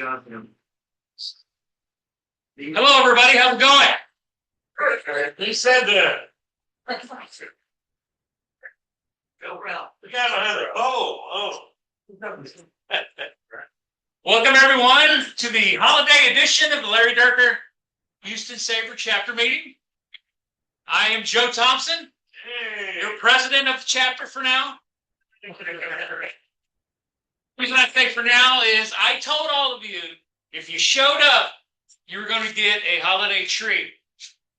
Hello, everybody. How's it going? He said that. Welcome, everyone, to the holiday edition of the Larry Dierker Houston SABR chapter meeting. I am Joe Thompson, your president of the chapter for now. The reason I say for now is I told all of you, if you showed up, you were going to get a holiday treat.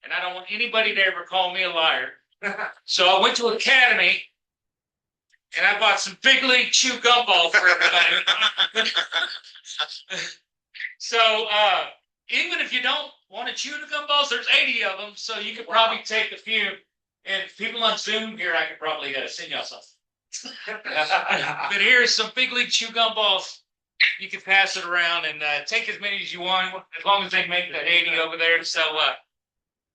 And I don't want anybody to ever call me a liar. So I went to Academy and I bought some Big League Chew gumballs for everybody. So even if you don't want to chew the gumballs, there's 80 of them, so you could probably take a few. And people on Zoom here, I could probably send y'all something. But here's some Big League Chew gumballs. You can pass it around and take as many as you want, as long as they make that 80 over there. So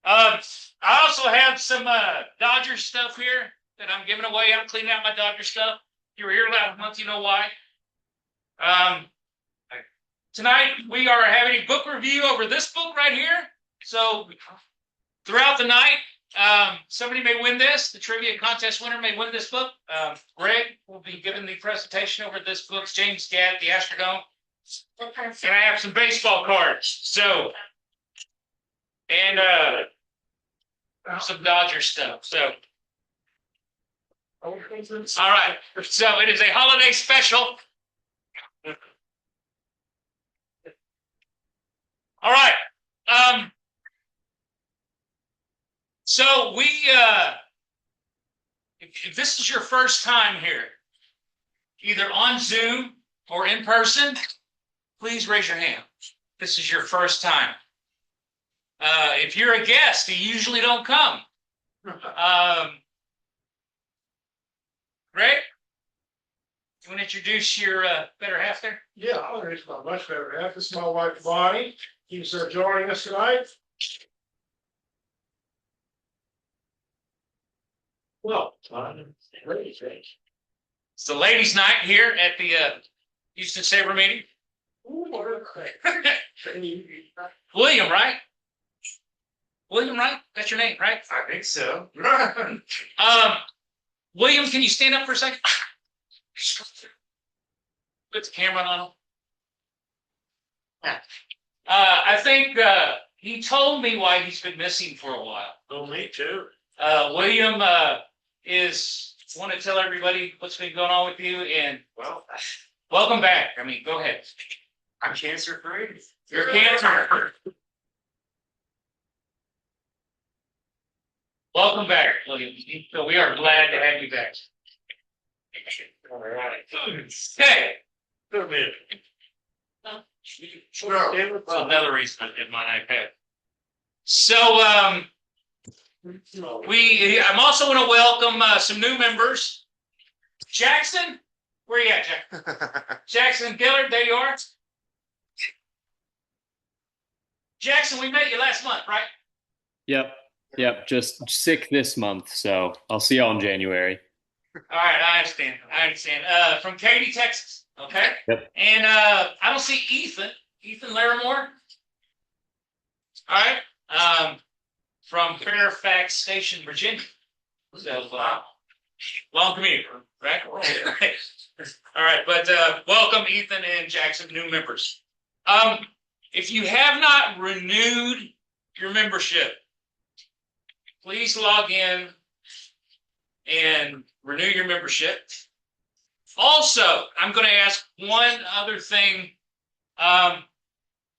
I also have some Dodgers stuff here that I'm giving away. I'm cleaning out my Dodger stuff. You were here last month, you know why. Tonight we are having a book review over this book right here. So throughout the night, somebody may win this. The trivia contest winner may win this book. Greg will be giving the presentation over this book. James Gadd, the Astrodome. And I have some baseball cards. So, and some Dodger stuff. So, all right. So it is a holiday special. All right. So we, if this is your first time here, either on Zoom or in person, please raise your hand. This is your first time. If you're a guest, you usually don't come. Greg, you want to introduce your better half there? Yeah, I'll introduce my much better half. This is my wife, Bonnie. She's joining us tonight. Well, it's the ladies' night here at the Houston SABR meeting. William, right? William, right? That's your name, right? I think so. William, can you stand up for a second? Put the camera on. I think he told me why he's been missing for a while. Oh, me too. William is want to tell everybody what's been going on with you, and Well, welcome back. I mean, go ahead. I'm cancer free. You're cancer. Welcome back, William. So we are glad to have you back. All right. Okay. Come in. That's another reason I did my iPad. So I'm also going to welcome some new members. Jackson, where you at, Jack? Jackson Gilbert, there you are. Jackson, we met you last month, right? Yep. Just sick this month, so I'll see y'all in January. All right, I understand. From Katy, Texas. Okay. Yep. And I don't see Ethan Larimore. All right. From Fairfax Station, Virginia. So long commute, right? All right, but welcome Ethan and Jackson, new members. If you have not renewed your membership, please log in and renew your membership. Also, I'm going to ask one other thing.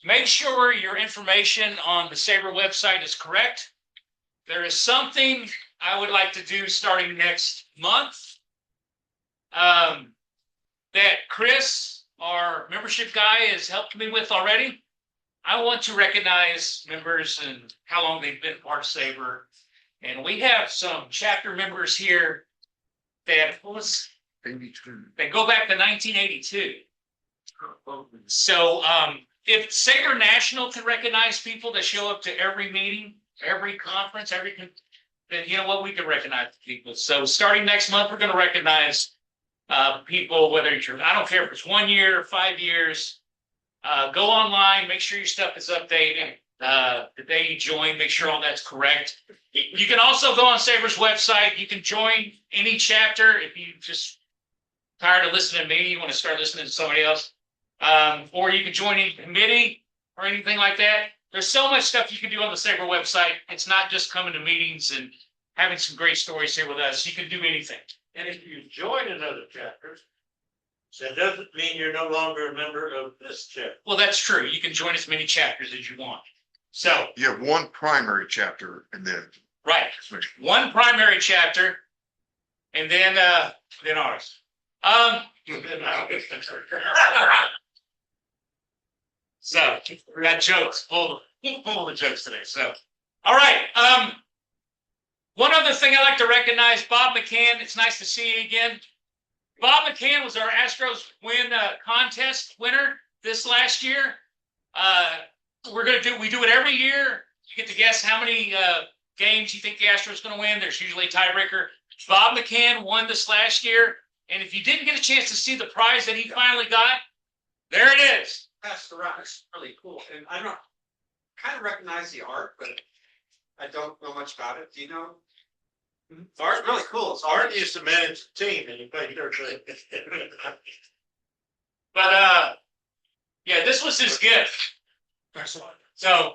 Make sure your information on the SABR website is correct. There is something I would like to do starting next month that Chris, our membership guy, has helped me with already. I want to recognize members and how long they've been part of SABR. And we have some chapter members here that go back to 1982. So if SABR National can recognize people that show up to every meeting, every conference, then you know what, we can recognize people. So starting next month, we're going to recognize people, whether you're, I don't care if it's 1 year or 5 years, Go online, make sure your stuff is updated. The day you join, make sure all that's correct. You can also go on SABR's website. You can join any chapter if you just tired of listening to me, you want to start listening to somebody else. Or you can join any committee or anything like that. There's so much stuff you can do on the SABR website. It's not just coming to meetings and having some great stories here with us. You can do anything. And if you join another chapter, that doesn't mean you're no longer a member of this chapter. Well, that's true. You can join as many chapters as you want. So, You have one primary chapter and then. right, one primary chapter, and then ours. So we got jokes, full of jokes today. So, all right. One other thing I like to recognize, Bob McCann. It's nice to see you again. Bob McCann was our Astros win contest winner this last year. We do it every year. You get to guess how many games you think the Astros going to win. There's usually a tiebreaker. Bob McCann won this last year. And if you didn't get a chance to see the prize that he finally got, there it is. That's right. It's really cool. And I don't kind of recognize the art, but I don't know much about it. Do you know? It's art really cool. It's Art used to manage the team and you played third base. But yeah, this was his gift. So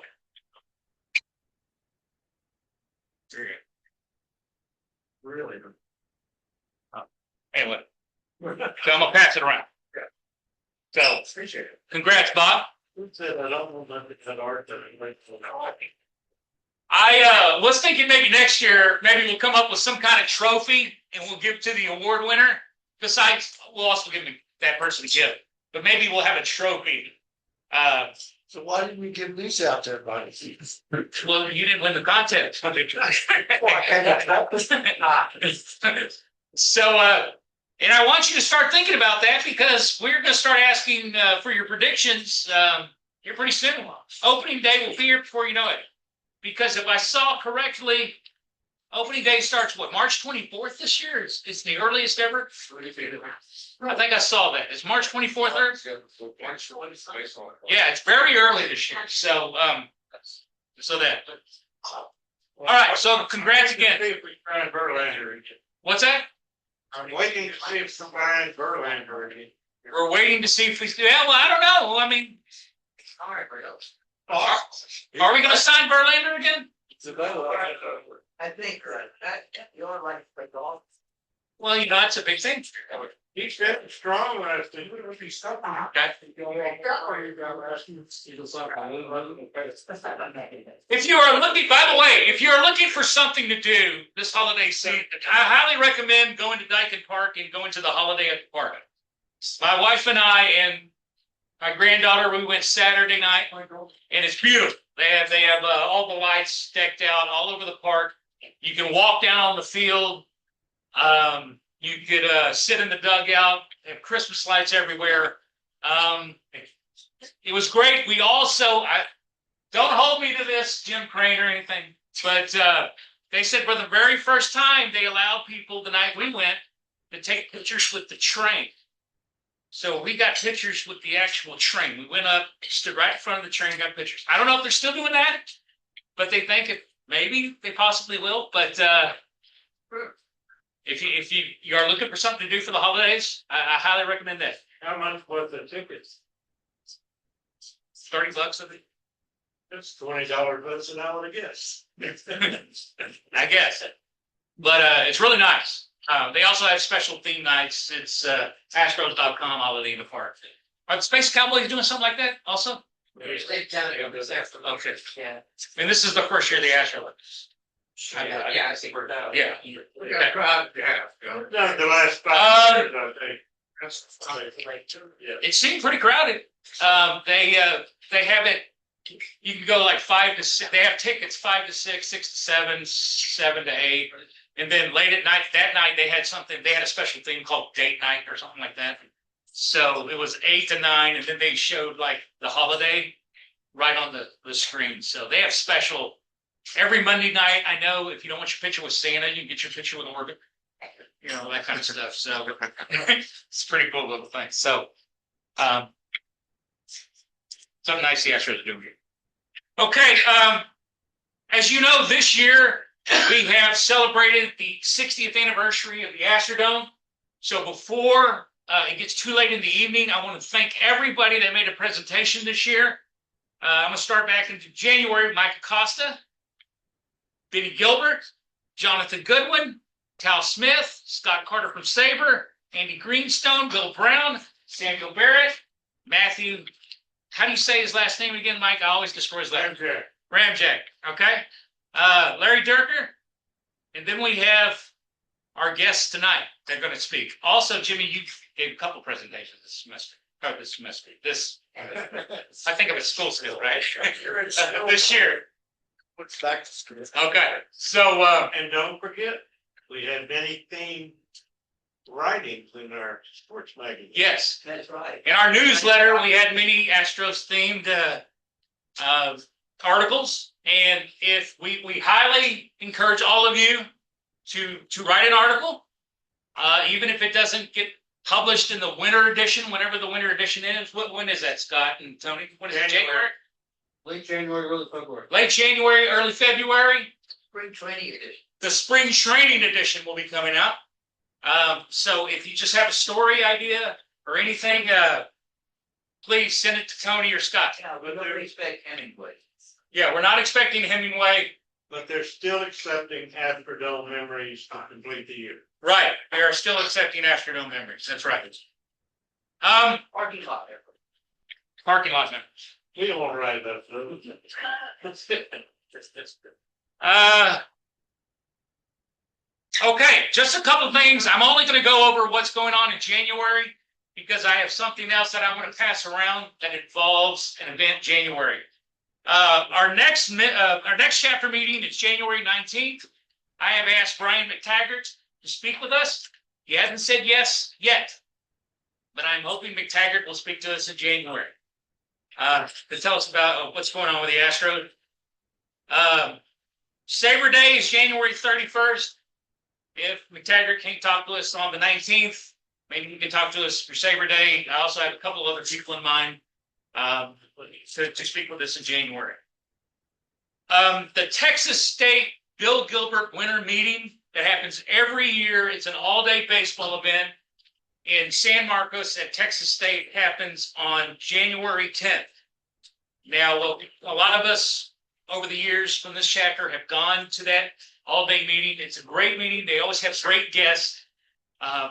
Really? anyway, so I'm gonna pass it around. So Appreciate it. congrats, Bob. Who said I don't know nothing about art that I like to know? I was thinking maybe next year, maybe we'll come up with some kind of trophy and we'll give it to the award winner. Besides, we'll also give that person a gift, but maybe we'll have a trophy. So why didn't we give these out to everybody? Well, you didn't win the contest. So, and I want you to start thinking about that because we're going to start asking for your predictions here pretty soon. Opening day will be here before you know it. Because if I saw correctly, opening day starts, what, March 24th this year? It's the earliest ever? I think I saw that. Is March 24th early? Yeah, it's very early this year. So, that. All right, so congrats again. Brian Verlander again. What's that? I'm waiting to see if some Brian Verlander again. We're waiting to see if we, yeah, well, I don't know. I mean, are we going to sign Verlander again? I think you're like the golf. Well, you know, that's a big thing. He's getting strong last year. If he's something. Okay. If you are looking, by the way, if you're looking for something to do this holiday season, I highly recommend going to Dierker Park and going to the Holiday at the Park. My wife and I and my granddaughter, we went Saturday night, and it's beautiful. They have all the lights decked out all over the park. You can walk down on the field. You could sit in the dugout. They have Christmas lights everywhere. It was great. We also, don't hold me to this, Jim Crane or anything, but they said for the very first time they allowed people the night we went to take pictures with the train. So we got pictures with the actual train. We went up, stood right in front of the train, got pictures. I don't know if they're still doing that, but they think maybe they possibly will. But if you are looking for something to do for the holidays, I highly recommend that. How much was the tickets? $30, I think. It's $20 less an hour, I guess. I guess. But it's really nice. They also have special theme nights. It's Astros.com Holiday in the Park. Are the Space Cowboys doing something like that also? State County goes after. Okay. Yeah. And this is the first year of the Astros. Yeah, I think we're down. Yeah. We got a crowd, yeah. Done the last 5 years, I think. Yeah. It seemed pretty crowded. They have it. You can go like 5 to 6. They have tickets 5 to 6, 6 to 7, 7 to 8, and then late at night. That night they had something. They had a special thing called date night or something like that. So it was 8 to 9, and then they showed like the holiday right on the screen. So they have special every Monday night. I know if you don't want your picture with Santa, you can get your picture with Oregon. You know, that kind of stuff. So it's a pretty cool little thing. So, Something nice the Astros are doing here. Okay, as you know, this year we have celebrated the 60th anniversary of the Astrodome. So before it gets too late in the evening, I want to thank everybody that made a presentation this year. I'm going to start back into January with Mike Acosta, Gilbert, Jonathan Goodwin, Tal Smith, Scott Carter from SABR, Andy Greenstone, Bill Brown, Samuel Barrett, Matthew. How do you say his last name again, Mike? I always destroy his last name. Rejmaniak. Okay. Larry Dierker. And then we have our guests tonight. They're going to speak. Also, Jimmy, you gave a couple presentations this semester. I think of it school still, right? This year. What's back to school? Okay. So, And don't forget, we had many themed writings in our sports magazine. yes. That's right. In our newsletter, we had many Astros themed articles. And if we highly encourage all of you to write an article, even if it doesn't get published in the winter edition, whenever the winter edition is. When is that, Scott and Tony? What is it, January? Late January, early February. Late January, early February. Spring training edition. The spring training edition will be coming out. So if you just have a story idea or anything, please send it to Tony or Scott. Yeah, but don't expect Hemingway. Yeah, we're not expecting Hemingway. But they're still accepting Astrodome memories to complete the year. Right, they are still accepting Astrodome memories. That's right. Parking lot. Parking lot memories. We don't want to write about those. Okay, just a couple things. I'm only going to go over what's going on in January because I have something else that I want to pass around that involves an event in January. Our next chapter meeting is January 19th. I have asked Brian McTaggart to speak with us. He hasn't said yes yet, but I'm hoping McTaggart will speak to us in January to tell us about what's going on with the Astros. SABR Day is January 31st. If McTaggart can't talk to us on the 19th, maybe he can talk to us for SABR Day. I also have a couple other people in mind to speak with us in January. The Texas State Bill Gilbert Winter Meeting that happens every year. It's an all-day baseball event in San Marcos at Texas State. Happens on January 10th. Now, a lot of us over the years from this chapter have gone to that all-day meeting. It's a great meeting. They always have great guests.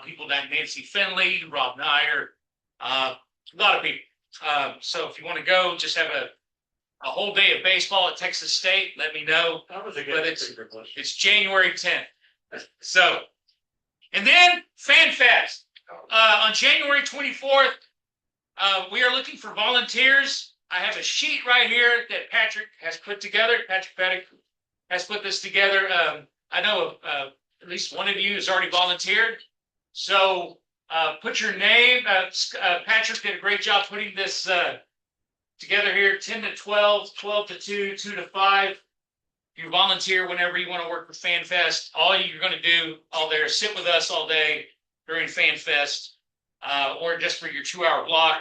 People like Nancy Finley, Rob Nyer, a lot of people. So if you want to go, just have a whole day of baseball at Texas State, let me know. That was a But good it's January 10th. So, and then Fan Fest. On January 24th, we are looking for volunteers. I have a sheet right here that Patrick has put together. Patrick Paddock has put this together. I know at least one of you has already volunteered. So put your name. Patrick did a great job putting this together here. 10 to 12, 12 to 2, 2 to 5. You volunteer whenever you want to work with Fan Fest. All you're going to do all there is sit with us all day during Fan Fest, or just for your 2-hour block.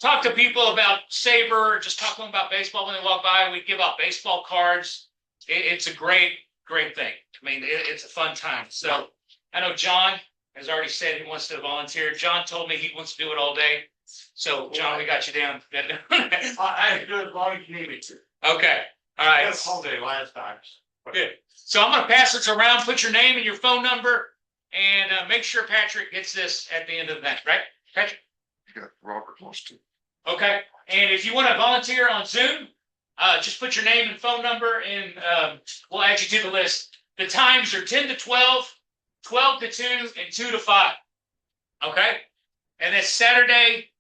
Talk to people about SABR, just talk to them about baseball when they walk by. We give out baseball cards. It's a great thing. I mean, it's a fun time. So I know John has already said he wants to volunteer. John told me he wants to do it all day. So John, we got you down. I do it as long as you need me to. Okay. All right. I had a whole day last time. Good. So I'm going to pass this around. Put your name and your phone number, and make sure Patrick gets this at the end of the night. Right, Patrick? Yeah, Robert wants to. Okay. And if you want to volunteer on Zoom, just put your name and phone number, and we'll add you to the list. The times are 10 to 12, 12 to 2, and 2 to 5. Okay. And that's Saturday,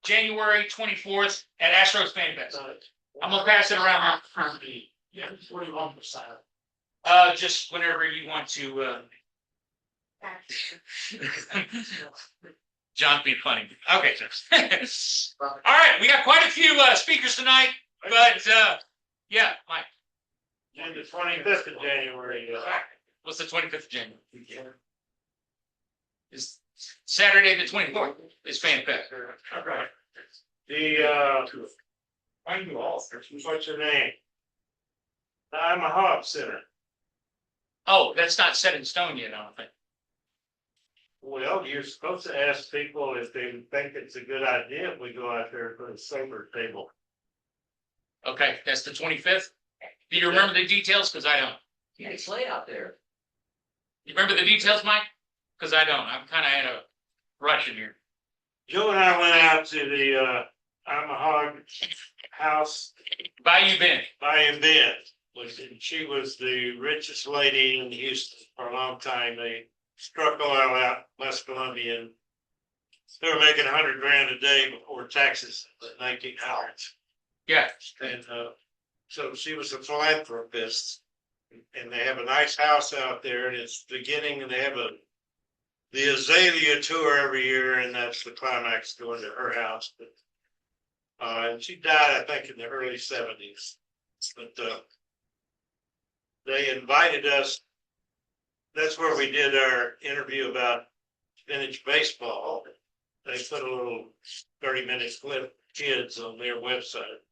January 24th at Astros Fan Fest. I'm gonna pass it around. Yeah, 41%. Just whenever you want to. John being funny. Okay. All right, we got quite a few speakers tonight, but yeah, Mike. And the 25th of January. What's the 25th of January? Is Saturday the 24th is Fan Fest. Right. The I do all. What's your name? I'm a Hog Center. Oh, that's not set in stone yet, I don't think. Well, you're supposed to ask people if they think it's a good idea if we go out there and put a solar table. Okay, that's the 25th. Do you remember the details? Because I don't. Yeah, it's late out there. You remember the details, Mike? Because I don't. I'm kind of at a rush in here. Joe and I went out to the I'm a Hog house Bayou Bend. by Ben, she was the richest lady in Houston for a long time. They struck oil out West Columbia, and they were making $100 grand a day before taxes in the 1900s. Yeah. And so she was a philanthropist, and they have a nice house out there, and it's beginning, and they have the Azalea tour every year, and that's the climax going to her house. But and she died, I think, in the early 70s. But they invited us. That's where we did our interview about vintage baseball. They put a little 30-minute clip of kids on their website.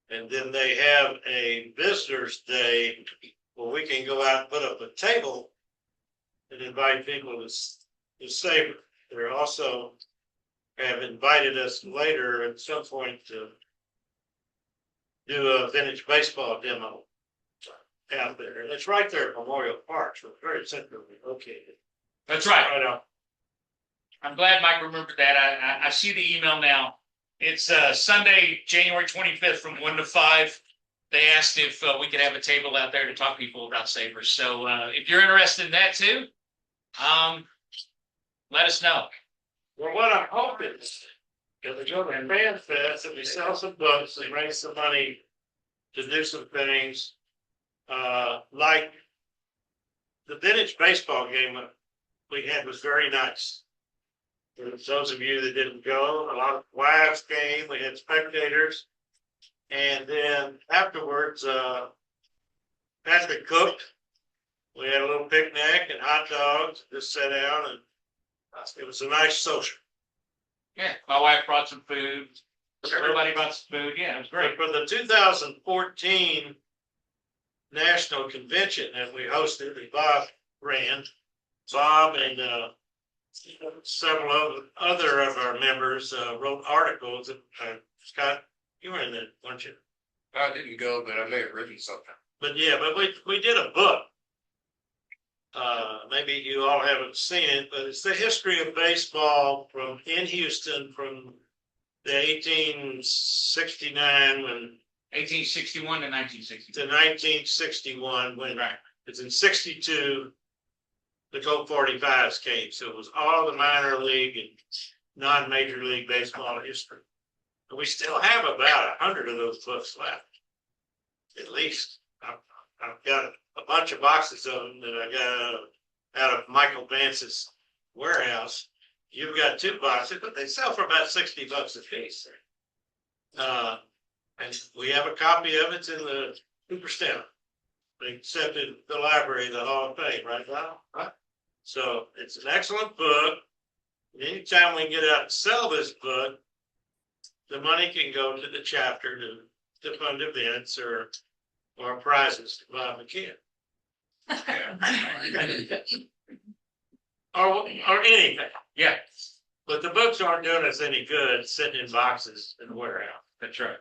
And then they have a visitors day where we can go out and put up a table and invite people to SABR. They're also have invited us later at some point to do a vintage baseball demo out there. And it's right there at Memorial Park, so it's very centrally located. That's right. Right on. I'm glad Mike remembered that. I see the email now. It's Sunday, January 25th from 1 to 5. They asked if we could have a table out there to talk to people about sabers. So if you're interested in that too, let us know. Well, what I'm hoping is that we go to Fan Fest and we sell some books and raise some money to do some things like the vintage baseball game we had was very nice. For those of you that didn't go, a lot of wives came, we had spectators. And then afterwards, Patrick cooked. We had a little picnic and hot dogs, just sat down, and it was a nice social. Yeah, my wife brought some food. Everybody brought some food. Yeah, it was great. For the 2014 National Convention that we hosted, that Bob ran, Bob and several other of our members wrote articles. Scott, you were in it, weren't you? I didn't go, but I may have written something. But yeah, but we did a book. Maybe you all haven't seen it, but it's the history of baseball in Houston from the 1869 when 1861 to 1960. to 1961 when it's in 62 the Colt 45s came. So it was all the minor league and non-major league baseball history. And we still have about 100 of those books left, at least. I've got a bunch of boxes of them that I got out of Michael Vance's warehouse. You've got 2 boxes, but they sell for about $60 a piece. And we have a copy of it. It's in the Cooperstown. They sent it to the library, the Hall of Fame, right now. Right. So it's an excellent book. Anytime we can get out and sell this book, the money can go to the chapter to fund events or prizes to Bob McKeon. or anything. Yeah, But the books aren't doing us any good sitting in boxes in the warehouse. that's right.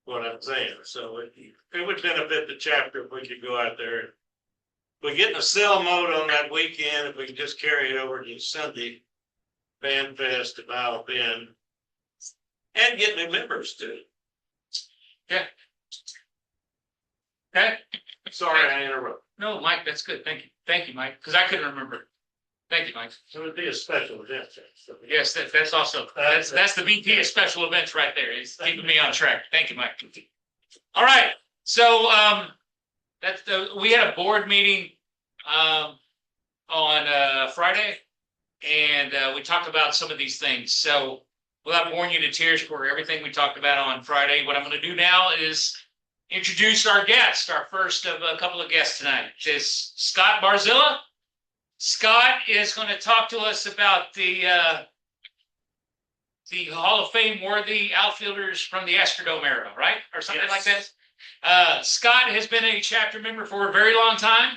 What I'm saying. So it would benefit the chapter if we could go out there. If we get in a sell mode on that weekend, if we can just carry it over to Sunday, Fan Fest to Bow Bend, and get new members too. Yeah. Okay. Sorry, I interrupted. No, Mike, that's good. Thank you. Thank you, Mike, because I couldn't remember. Thank you, Mike. So it'd be a special event. Yes, that's also, that's the VP of special events right there. He's keeping me on track. Thank you, Mike. All right. So, we had a board meeting, on, Friday, and, we talked about some of these things. So without boring you to tears for everything we talked about on Friday, what I'm going to do now is introduce our guest, our first of a couple of guests tonight, which is Scott Barzilla. Scott is going to talk to us about the the Hall of Fame worthy outfielders from the Astrodome era, right? Or something like that. Scott has been a chapter member for a very long time.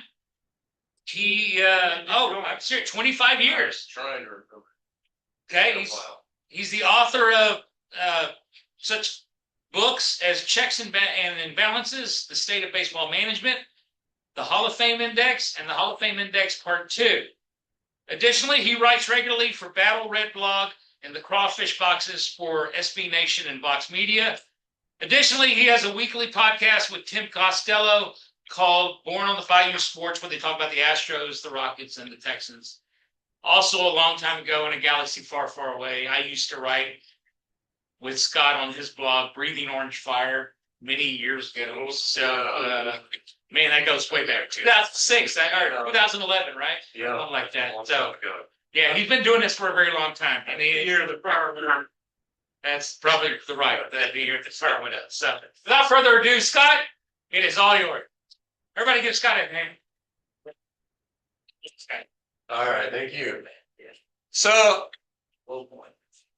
I'm serious, 25 years. Trying to remember. Okay, he's the author of such books as Checks and Imbalances, The State of Baseball Management, the Hall of Fame Index, and the Hall of Fame Index Part 2. Additionally, he writes regularly for Battle Red Blog and the Crawfish Boxes for SB Nation and Vox Media. Additionally, he has a weekly podcast with Tim Costello called Born on the Bayou Sports, where they talk about the Astros, the Rockets, and the Texans. Also, a long time ago in a galaxy far, far away, I used to write with Scott on his blog, Breathing Orange Fire, many years ago. So, man, that goes way back. 2006, or 2011, right? Yeah. Something like that. So, yeah, he's been doing this for a very long time. And the year of the prior winner, that's probably the right, the year the prior winner. So, without further ado, Scott, it is all yours. Everybody give Scott a hand. All right, thank you. So,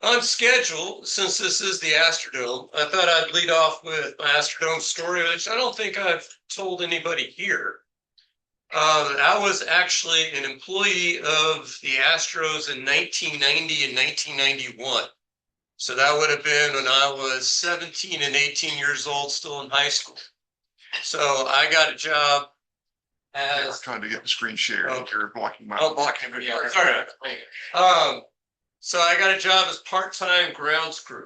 on schedule, since this is the Astrodome, I thought I'd lead off with my Astrodome story, which I don't think I've told anybody here. I was actually an employee of the Astros in 1990 and 1991. So that would have been when I was 17 and 18 years old, still in high school. So I got a job I was as trying to get the screen shared. Oh. You're blocking my. I'm blocking everybody. All right. So I got a job as part-time grounds crew.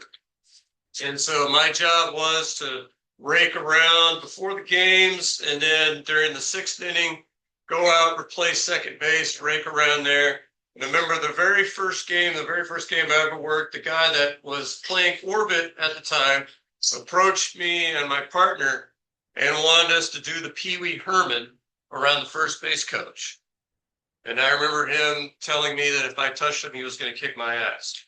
And so my job was to rake around before the games, and then during the 6th inning, go out, replace second base, rake around there. And I remember the very first game I ever worked, the guy that was playing Orbit at the time approached me and my partner and wanted us to do the Pee Wee Herman around the first base coach. And I remember him telling me that if I touched him, he was going to kick my ass.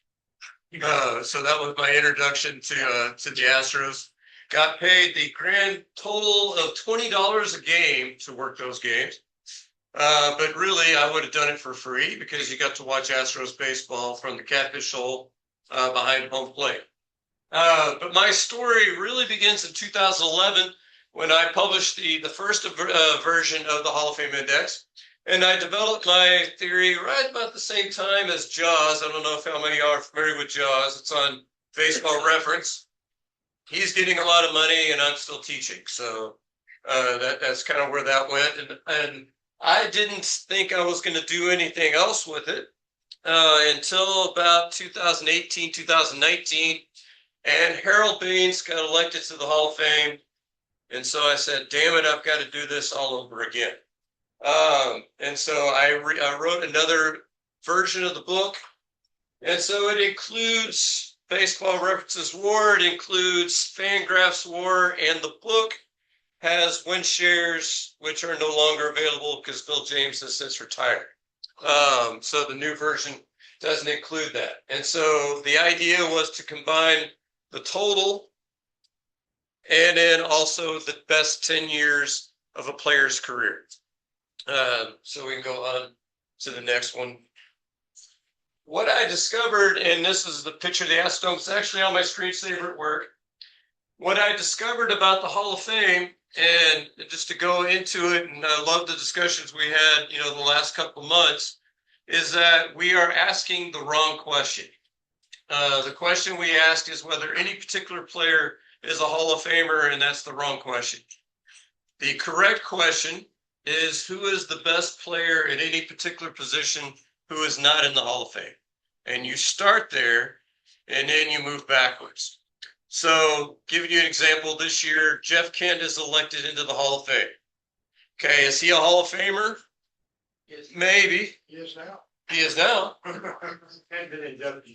So that was my introduction to the Astros. Got paid the grand total of $20 a game to work those games. But really, I would have done it for free because you got to watch Astros baseball from the Catfish Hole behind home plate. But my story really begins in 2011 when I published the first version of the Hall of Fame Index. And I developed my theory right about the same time as Jaws. I don't know if how many are familiar with Jaws. It's on Baseball Reference. He's getting a lot of money and I'm still teaching. So that's kind of where that went. And I didn't think I was going to do anything else with it until about 2018, 2019. And Harold Baines got elected to the Hall of Fame. And so I said, damn it, I've got to do this all over again. And so I wrote another version of the book. And so it includes Baseball References WAR, it includes Fangraphs WAR, and the book has win shares, which are no longer available because Bill James has since retired. So the new version doesn't include that. And so the idea was to combine the total and then also the best 10 years of a player's career. So we can go on to the next one. What I discovered, and this is the picture of the Astrodome, it's actually on my screensaver at work. What I discovered about the Hall of Fame, and just to go into it, and I love the discussions we had, the last couple of months, is that we are asking the wrong question. The question we ask is whether any particular player is a Hall of Famer, and that's the wrong question. The correct question is who is the best player at any particular position who is not in the Hall of Fame. And you start there, and then you move backwards. So, giving you an example, this year, Jeff Kent is elected into the Hall of Fame. Okay, is he a Hall of Famer? Maybe. He is now. He is now.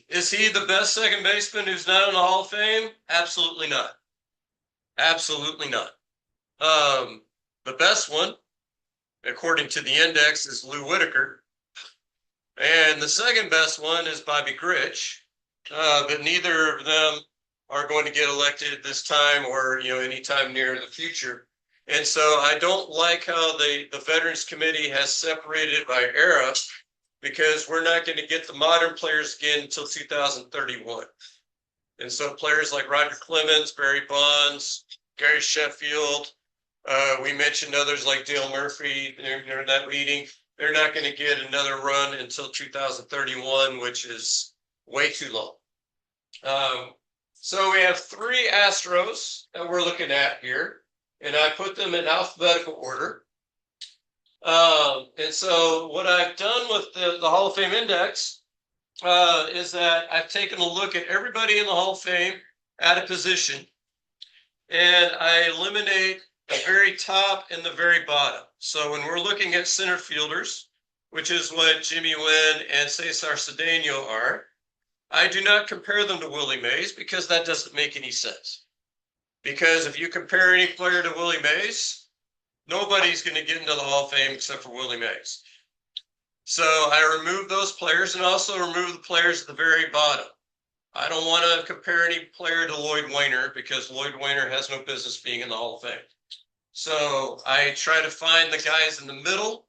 Is he the best second baseman who's not in the Hall of Fame? Absolutely not. Absolutely not. The best one, according to the index, is Lou Whitaker. And the second best one is Bobby Grich. But neither of them are going to get elected this time or, anytime near the future. And so I don't like how the Veterans Committee has separated by era, because we're not going to get the modern players again until 2031. And so players like Roger Clemens, Barry Bonds, Gary Sheffield, we mentioned others like Dale Murphy during that meeting. They're not going to get another run until 2031, which is way too long. So we have 3 Astros that we're looking at here, and I put them in alphabetical order. And so what I've done with the Hall of Fame Index is that I've taken a look at everybody in the Hall of Fame at a position, and I eliminate the very top and the very bottom. So when we're looking at center fielders, which is what Jimmy Wynn and Cesar Cedeno are, I do not compare them to Willie Mays because that doesn't make any sense. Because if you compare any player to Willie Mays, nobody's going to get into the Hall of Fame except for Willie Mays. So I remove those players and also remove the players at the very bottom. I don't want to compare any player to Lloyd Wainer because Lloyd Wainer has no business being in the Hall of Fame. So I try to find the guys in the middle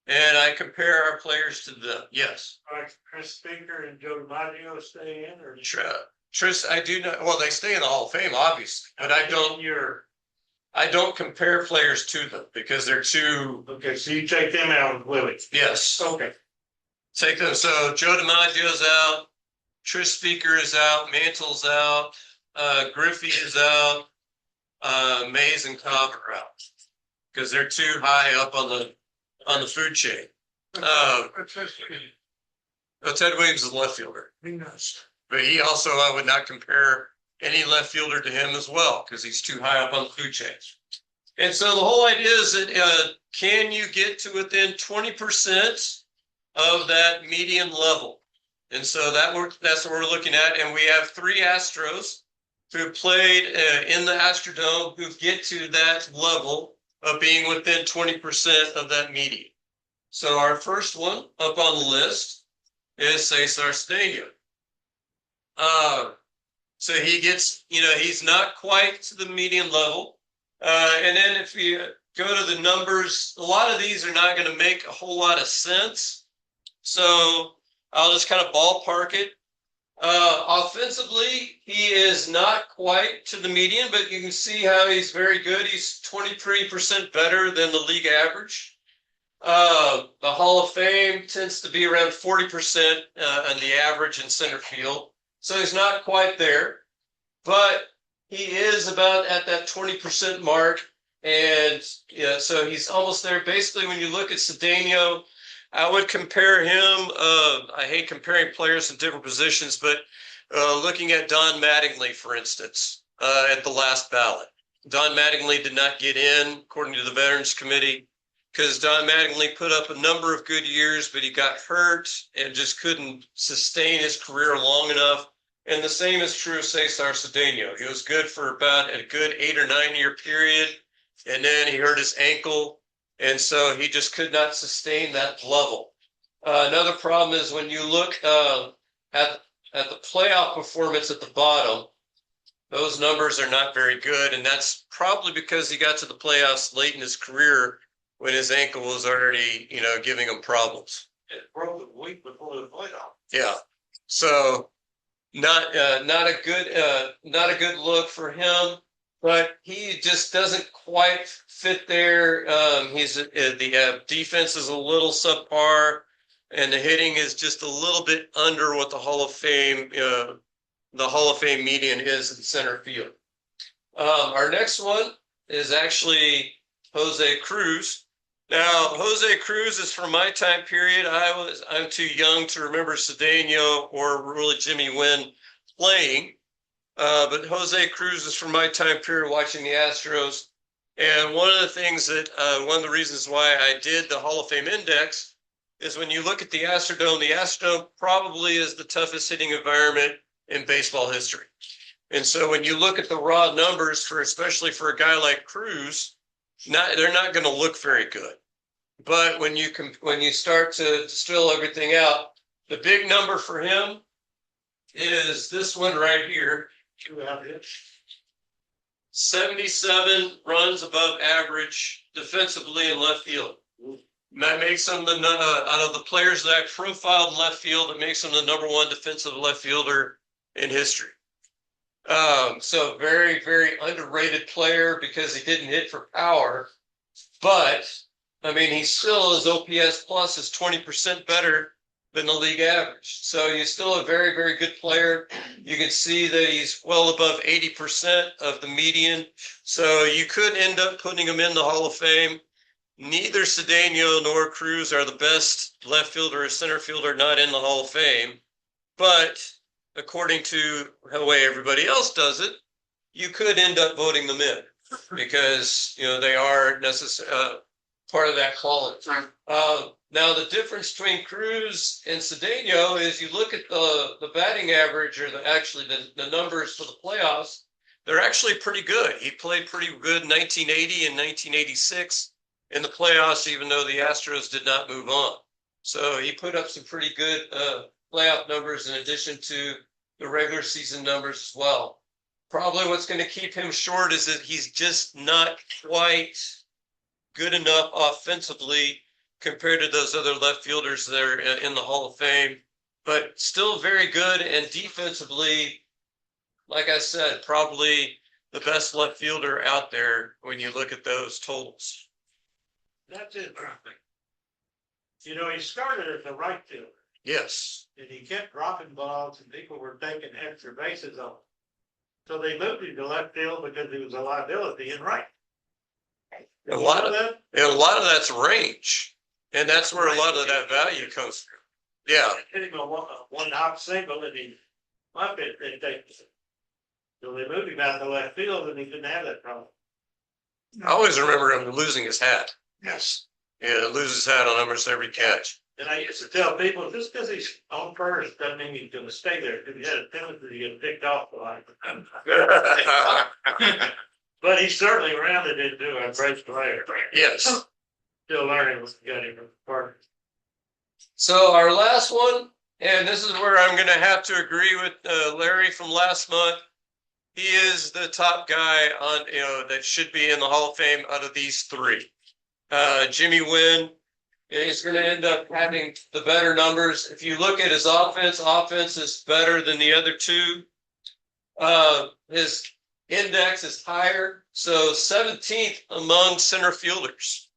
and I compare our players to them. Yes. Like Chris Baker and Joe DiMaggio stay in, or? Tris, I do not, well, they stay in the Hall of Fame, obviously, but I don't compare players to them because they're too. Okay, so you take them out with Willie. Yes. Okay. Take them. So Joe DiMaggio's out, Tris Speaker is out, Mantle's out, Griffey is out, Mays and Cobb are out because they're too high up on the food chain. Ted Williams is a left fielder, but he also, I would not compare any left fielder to him as well because he's too high up on the food chain. And so the whole idea is that can you get to within 20% of that median level? And so that's what we're looking at. And we have 3 Astros who played in the Astrodome who get to that level of being within 20% of that median. So our first one up on the list is Cesar Cedeno. So he gets, he's not quite to the median level. And then if you go to the numbers, a lot of these are not going to make a whole lot of sense. So I'll just kind of ballpark it. Offensively, he is not quite to the median, but you can see how he's very good. He's 23% better than the league average. The Hall of Fame tends to be around 40% on the average in center field. So he's not quite there, but he is about at that 20% mark. And so he's almost there. Basically, when you look at Cedeno, I would compare him. I hate comparing players in different positions, but looking at Don Mattingly, for instance, at the last ballot. Don Mattingly did not get in, according to the Veterans Committee, because Don Mattingly put up a number of good years, but he got hurt and just couldn't sustain his career long enough. And the same is true of Cesar Cedeno. He was good for about a good 8 or 9 year period, and then he hurt his ankle, and so he just could not sustain that level. Another problem is when you look at the playoff performance at the bottom, those numbers are not very good, and that's probably because he got to the playoffs late in his career when his ankle was already, giving him problems. It broke the week before the playoff. Yeah, so not a good look for him. But he just doesn't quite fit there. The defense is a little subpar, and the hitting is just a little bit under what the Hall of Fame median is in center field. Our next one is actually Jose Cruz. Now, Jose Cruz is from my time period. I'm too young to remember Cedeno or really Jimmy Wynn playing. But Jose Cruz is from my time period watching the Astros. And one of the reasons why I did the Hall of Fame Index is when you look at the Astrodome probably is the toughest hitting environment in baseball history. And so when you look at the raw numbers especially for a guy like Cruz, they're not going to look very good. But when you start to distill everything out, the big number for him is this one right here. 77 runs above average defensively in left field. That makes him out of the players that I profiled in left field, it makes him the #1 defensive left fielder in history. So very, very underrated player because he didn't hit for power. But I mean, he still his OPS plus is 20% better than the league average. So he's still a very, very good player. You can see that he's well above 80% of the median. So you could end up putting him in the Hall of Fame. Neither Cedeno nor Cruz are the best left fielder or center fielder not in the Hall of Fame. But according to the way everybody else does it, you could end up voting them in because, you know, they are part of that quality. Now, the difference between Cruz and Cedeno is you look at the batting average or the numbers for the playoffs, they're actually pretty good. He played pretty good in 1980 and 1986 in the playoffs, even though the Astros did not move on. So he put up some pretty good playoff numbers in addition to the regular season numbers as well. Probably what's going to keep him short is that he's just not quite good enough offensively compared to those other left fielders that are in the Hall of Fame, but still very good. And defensively, like I said, probably the best left fielder out there when you look at those totals. That's interesting. You know, he started as a right fielder, Yes. and he kept dropping balls, and people were taking extra bases on him. So they moved him to left field because he was a liability in right. A lot of that's range, and that's where a lot of that value comes from. Yeah. Hit him a one hop single, and he up it, they take it. So they moved him out to left field, and he didn't have that problem. I always remember him losing his hat. Yes. Yeah, loses his hat on almost every catch. And I used to tell people, just because he's on first doesn't mean he's going to stay there. Because he had a tendency to get picked off a lot. But he certainly rounded into a great player. Yes. Still learning what he got him from the partners. So our last one, and this is where I'm going to have to agree with Larry from last month. He is the top guy on, that should be in the Hall of Fame out of these three. Jimmy Wynn is going to end up having the better numbers. If you look at his offense is better than the other two. His index is higher, so 17th among center fielders.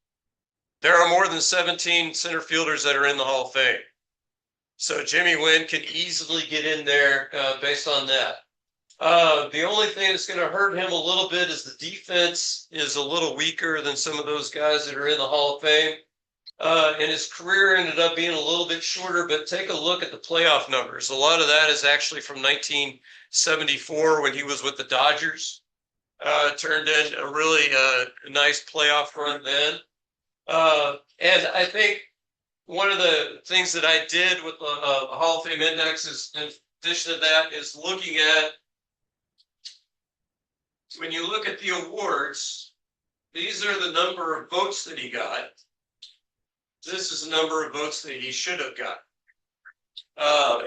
There are more than 17 center fielders that are in the Hall of Fame. So Jimmy Wynn can easily get in there based on that. The only thing that's going to hurt him a little bit is the defense is a little weaker than some of those guys that are in the Hall of Fame. And his career ended up being a little bit shorter, but take a look at the playoff numbers. A lot of that is actually from 1974 when he was with the Dodgers. Turned in a really nice playoff run then. And I think one of the things that I did with the Hall of Fame index is, in addition to that, is looking at when you look at the awards, these are the number of votes that he got. This is the number of votes that he should have got.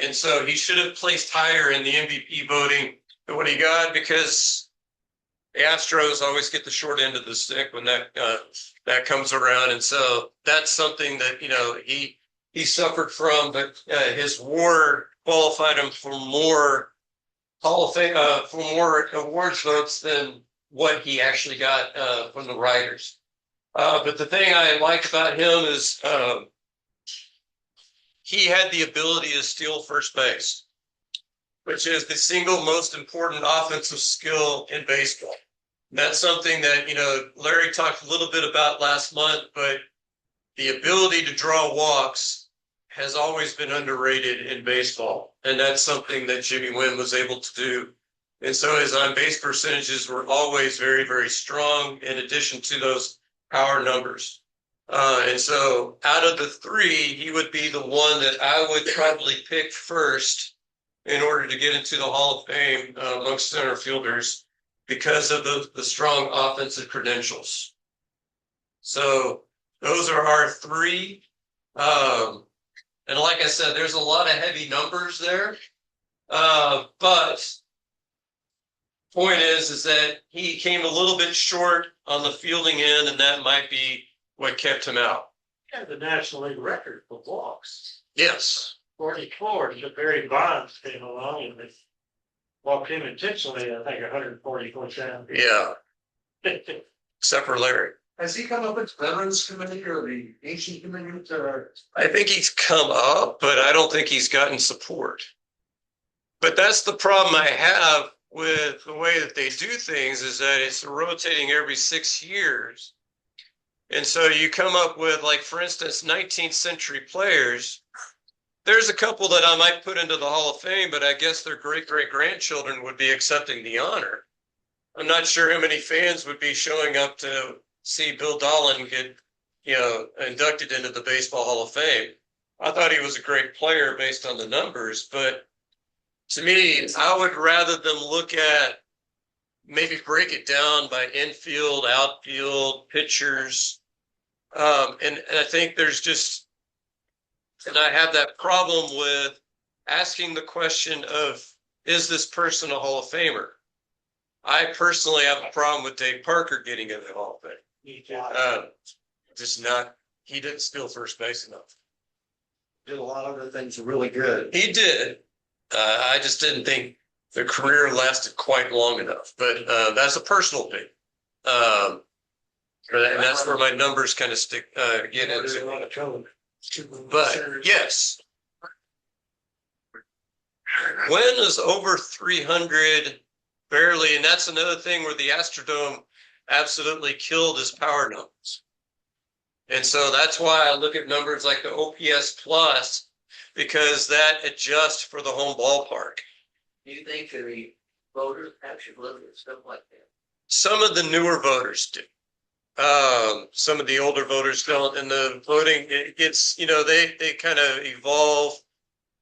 And so he should have placed higher in the MVP voting than what he got because the Astros always get the short end of the stick when that comes around. And so that's something that, he suffered from, but his WAR qualified him for more Hall of Fame, for more awards votes than what he actually got from the writers. But the thing I like about him is he had the ability to steal first base, which is the single most important offensive skill in baseball. And that's something that, Larry talked a little bit about last month, but the ability to draw walks has always been underrated in baseball. And that's something that Jimmy Wynn was able to do. And so his on-base percentages were always very, very strong in addition to those power numbers. And so out of the three, he would be the one that I would probably pick first in order to get into the Hall of Fame amongst center fielders because of the strong offensive credentials. So those are our three. And like I said, there's a lot of heavy numbers there. But point is that he came a little bit short on the fielding end, and that might be what kept him out. He had the National League record for walks. Yes. 44. The Barry Bonds came along and they Walked him intentionally, I think 140%. Yeah, except for Larry. Has he come up with Veterans Committee or the Ancient Committee or? I think he's come up, but I don't think he's gotten support. But that's the problem I have with the way that they do things is that it's rotating every 6 years. And so you come up with, like, for instance, 19th century players. There's a couple that I might put into the Hall of Fame, but I guess their great-great-grandchildren would be accepting the honor. I'm not sure how many fans would be showing up to see Bill Dolan get, inducted into the Baseball Hall of Fame. I thought he was a great player based on the numbers, but to me, I would rather them look at maybe break it down by infield, outfield, pitchers. And I think there's just, and I have that problem with asking the question of, is this person a Hall of Famer? I personally have a problem with Dave Parker getting in the Hall of Fame. Just not, he didn't steal first base enough. Did a lot of other things really good. He did. I just didn't think the career lasted quite long enough, but that's a personal thing. And that's where my numbers kind of stick, get into. But yes, when is over 300 barely, and that's another thing where the Astrodome absolutely killed his power numbers. And so that's why I look at numbers like the OPS plus, because that adjusts for the home ballpark. Do you think the voters actually look at stuff like that? Some of the newer voters do. Some of the older voters don't. And the voting, it gets, they kind of evolve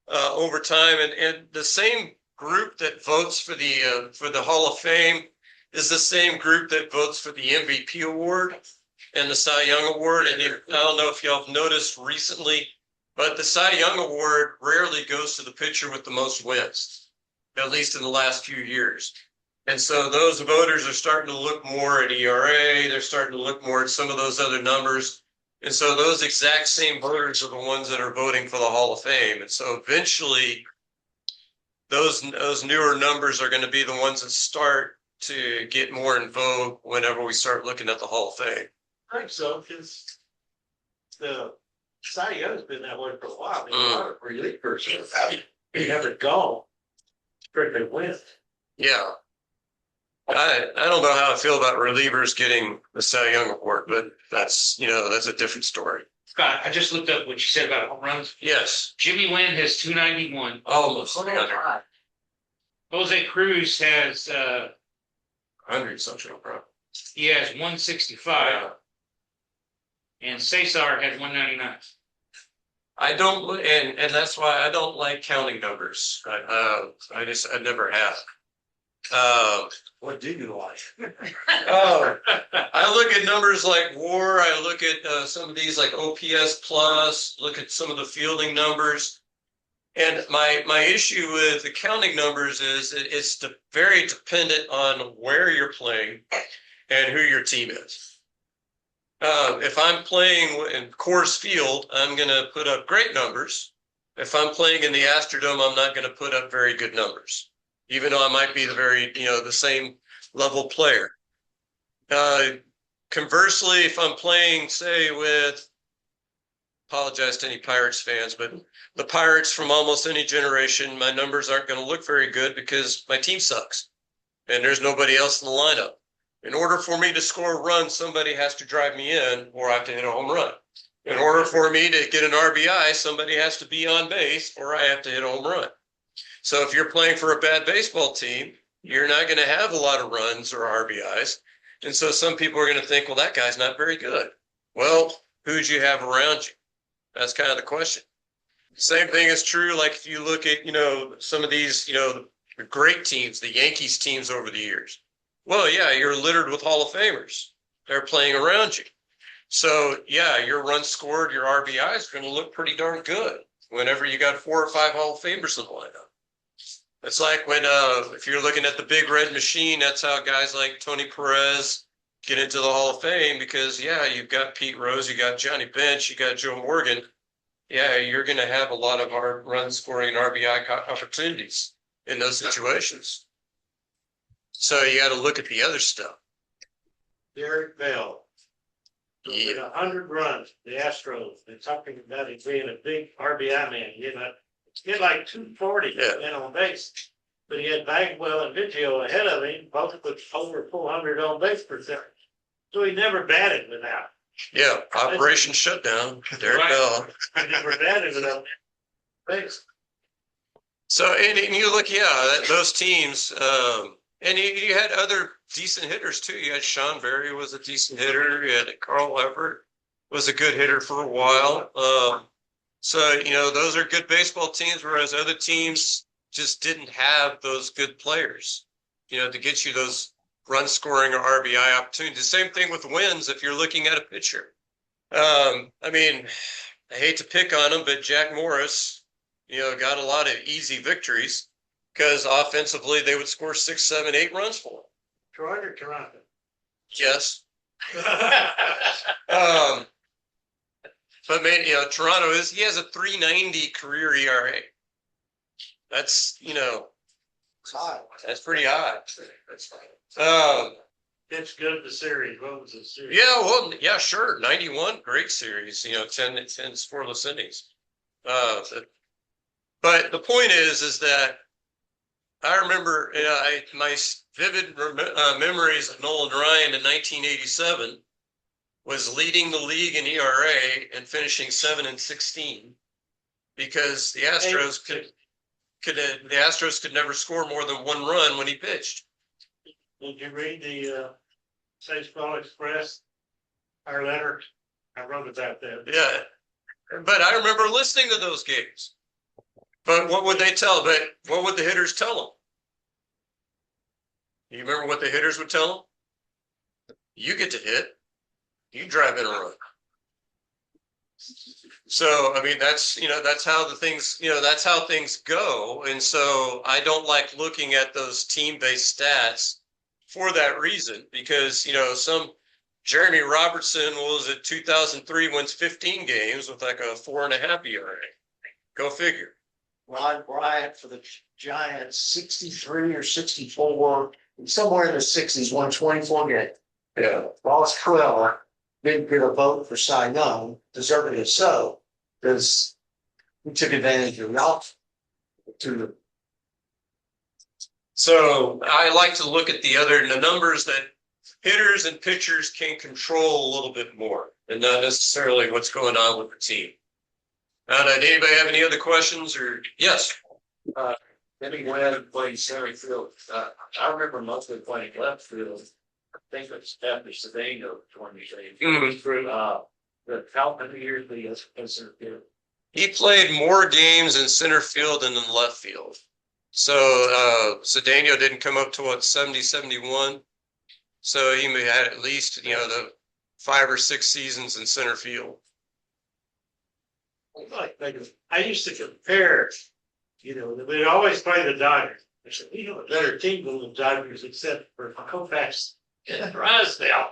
over time. And the same group that votes for the Hall of Fame is the same group that votes for the MVP award and the Cy Young Award. And I don't know if y'all have noticed recently, but the Cy Young Award rarely goes to the pitcher with the most wins, at least in the last few years. And so those voters are starting to look more at ERA. They're starting to look more at some of those other numbers. And so those exact same voters are the ones that are voting for the Hall of Fame. And so eventually those newer numbers are going to be the ones that start to get more in vogue whenever we start looking at the Hall of Fame. I think so, because the Cy Young's been that way for a while. I mean, a lot of relievers they haven't gone. Strictly win. Yeah. I don't know how I feel about relievers getting the Cy Young Award, but that's a different story. Scott, I just looked up what you said about home runs. Yes. Jimmy Wynn has 291. Almost. Jose Cruz has 100 something, bro. he has 165. And Cesar has 199. I don't, and that's why I don't like counting numbers. I never have. What do you like? I look at numbers like WAR. I look at some of these like OPS plus. Look at some of the fielding numbers. And my issue with the counting numbers is it's very dependent on where you're playing and who your team is. If I'm playing in Coors Field, I'm going to put up great numbers. If I'm playing in the Astrodome, I'm not going to put up very good numbers, even though I might be the same level player. Conversely, if I'm playing, say, apologize to any Pirates fans, but the Pirates from almost any generation, my numbers aren't going to look very good because my team sucks and there's nobody else in the lineup. In order for me to score a run, somebody has to drive me in or I have to hit a home run. In order for me to get an RBI, somebody has to be on base or I have to hit a home run. So if you're playing for a bad baseball team, you're not going to have a lot of runs or RBIs. And so some people are going to think, well, that guy's not very good. Well, who'd you have around you? That's kind of the question. Same thing is true. Like if you look at, some of these, the great teams, the Yankees teams over the years. Well, yeah, you're littered with Hall of Famers. They're playing around you. So yeah, your runs scored, your RBI is going to look pretty darn good whenever you got 4 or 5 Hall of Famers in the lineup. It's like when, if you're looking at the big red machine, that's how guys like Tony Perez get into the Hall of Fame because, yeah, you've got Pete Rose, you got Johnny Bench, you got Joe Morgan. Yeah, you're going to have a lot of hard run scoring and RBI opportunities in those situations. So you got to look at the other stuff. Derek Bell. With 100 runs, the Astros, they're talking about him being a big RBI man. He had like 240 men on base. But he had Bagwell and Vigio ahead of him, both with over 400 on base percentage. So he never batted without. Yeah, Operation Shutdown, Derek Bell. He never batted without base. So, and you look, those teams, and you had other decent hitters too. You had Sean Berry was a decent hitter. You had Carl Everett was a good hitter for a while. So, those are good baseball teams, whereas other teams just didn't have those good players, to get you those run scoring or RBI opportunities. The same thing with wins if you're looking at a pitcher. I hate to pick on him, but Jack Morris, got a lot of easy victories because offensively they would score 6, 7, 8 runs for him. Detroit or Toronto? Yes. But man, Toronto he has a 3.90 career ERA. That's, that's pretty high. It's good, the series. What was the series? Sure. 91, great series, 10 scoreless innings. But the point is that I remember my vivid memories of Nolan Ryan in 1987 was leading the league in ERA and finishing 7-16 because the Astros could never score more than 1 run when he pitched. Did you read the Baseball Express, our letter? I wrote about that. Yeah, but I remember listening to those games. But what would they tell? But what would the hitters tell them? You remember what the hitters would tell them? You get to hit. You drive in a run. So, that's how the things, that's how things go. And so I don't like looking at those team-based stats for that reason, because, some Jeremy Robertson was at 2003 wins 15 games with like a 4.5 ERA. Go figure. Ron Bryant for the Giants, 63 or 64, somewhere in the 60s, won 24 games. Yeah. Wallace Crowell didn't get a vote for Cy Young, deservedly so, because he took advantage of the So I like to look at the numbers that hitters and pitchers can control a little bit more, and not necessarily what's going on with the team. Did anybody have any other questions or yes? Maybe when playing center field, I remember mostly playing left field. I think it was after Sedano 20 the how many years did he have in center field? He played more games in center field than in left field. So Cedeno didn't come up to 70, 71. So he may have at least, the 5 or 6 seasons in center field. I used to compare, we'd always play the Dodgers. I said, a better team than the Dodgers except for Koufax and Drysdale.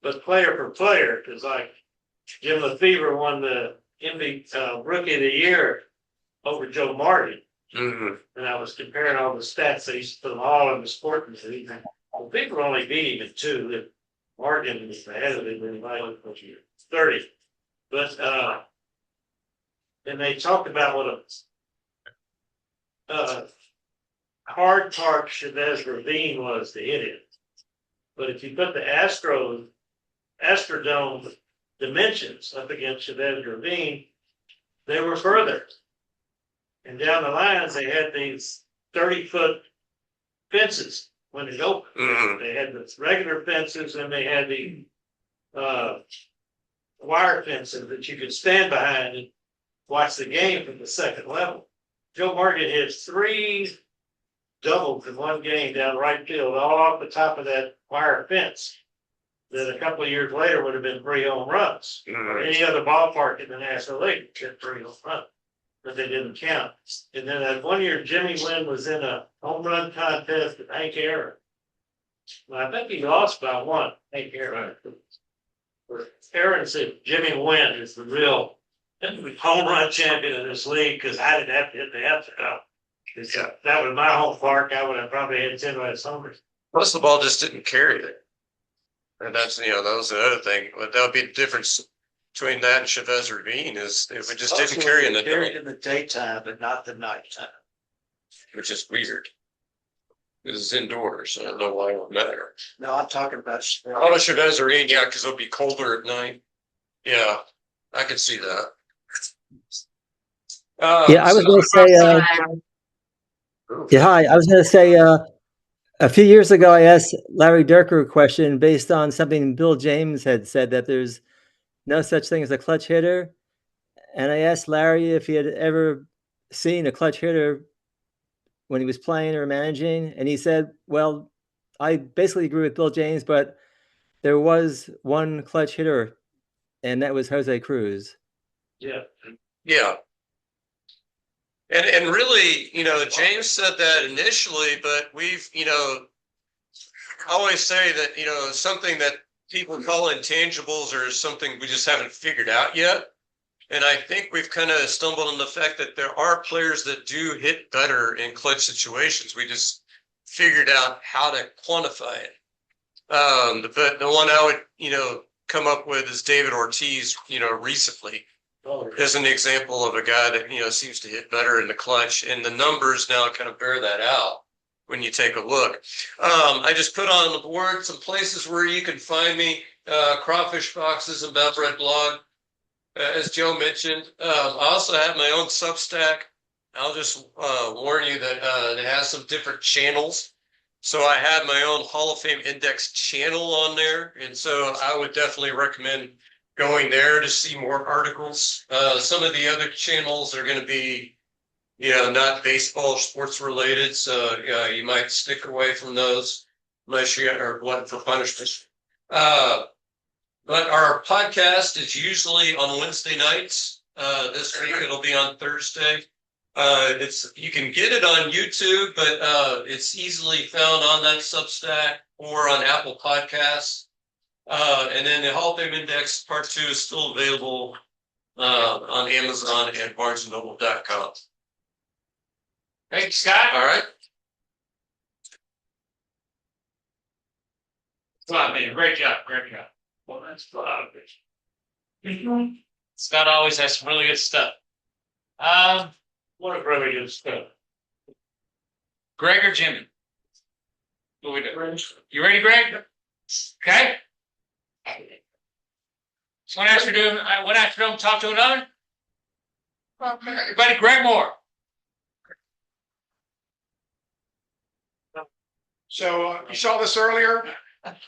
But player for player, because like Jim Lefebvre won the Rookie of the Year over Joe Martin. Mm-hmm. And I was comparing all the stats. I used to put them all in the sporting league. Lefebvre only beat him in 2. Martin was ahead of him in 30. But and they talked about what a hard park Chavez Ravine was to hit it. But if you put the Astrodome dimensions up against Chavez Ravine, they were further. And down the lines, they had these 30-foot fences when it opened. Mm-hmm. They had the regular fences and they had the wire fences that you could stand behind and watch the game from the second level. Joe Martin hits 3 doubles in one game down right field, all off the top of that wire fence. That a couple of years later would have been 3 home runs. Or any other ballpark in the National League hit 3 home runs, but they didn't count. And then that one year, Jimmy Wynn was in a home run contest with Hank Aaron. Well, I think he lost by 1. Hank Aaron. Aaron said Jimmy Wynn is the real home run champion of this league because I didn't have to hit the F. If that was my home park, I would have probably had 10 less homers. Plus the ball just didn't carry it. And that's, that was the other thing, but that would be the difference between that and Chavez Ravine is if it just didn't carry in the Carried in the daytime, but not the nighttime. which is weird. It's indoors, so I don't know why it would matter. No, I'm talking about. Oh, Chavez Ravine, yeah, because it'll be colder at night. Yeah, I could see that. Yeah, I was going to say, hi. I was going to say, a few years ago, I asked Larry Dierker a question based on something Bill James had said that there's no such thing as a clutch hitter. And I asked Larry if he had ever seen a clutch hitter when he was playing or managing. And he said, well, I basically agree with Bill James, but there was one clutch hitter, and that was Jose Cruz. Yeah. Yeah. And really, James said that initially, but we've, I always say that, something that people call intangibles or something we just haven't figured out yet. And I think we've kind of stumbled on the fact that there are players that do hit better in clutch situations. We just figured out how to quantify it. But the one I would, come up with is David Ortiz, recently. As an example of a guy that, seems to hit better in the clutch, and the numbers now kind of bear that out when you take a look. I just put on the board some places where you can find me, Crawfish Boxes and Bad Bread Blog, as Joe mentioned. I also have my own Substack. I'll just warn you that it has some different channels. So I have my own Hall of Fame Index channel on there, and so I would definitely recommend going there to see more articles. Some of the other channels are going to be, not baseball or sports related. So you might stick away from those unless you are glutton for punishment. But our podcast is usually on Wednesday nights. This week it'll be on Thursday. You can get it on YouTube, but it's easily found on that Substack or on Apple Podcasts. And then the Hall of Fame Index Part 2 is still available on Amazon and BarnesandNoble.com. Thank you, Scott. All right. Wow, man, great job. Well, that's Scott always has some really good stuff. What a really good stuff. Greg or Jimmy? What we do? You ready, Greg? Okay. So one Astrodome talk to another. Everybody, Greg Moore. So you saw this earlier.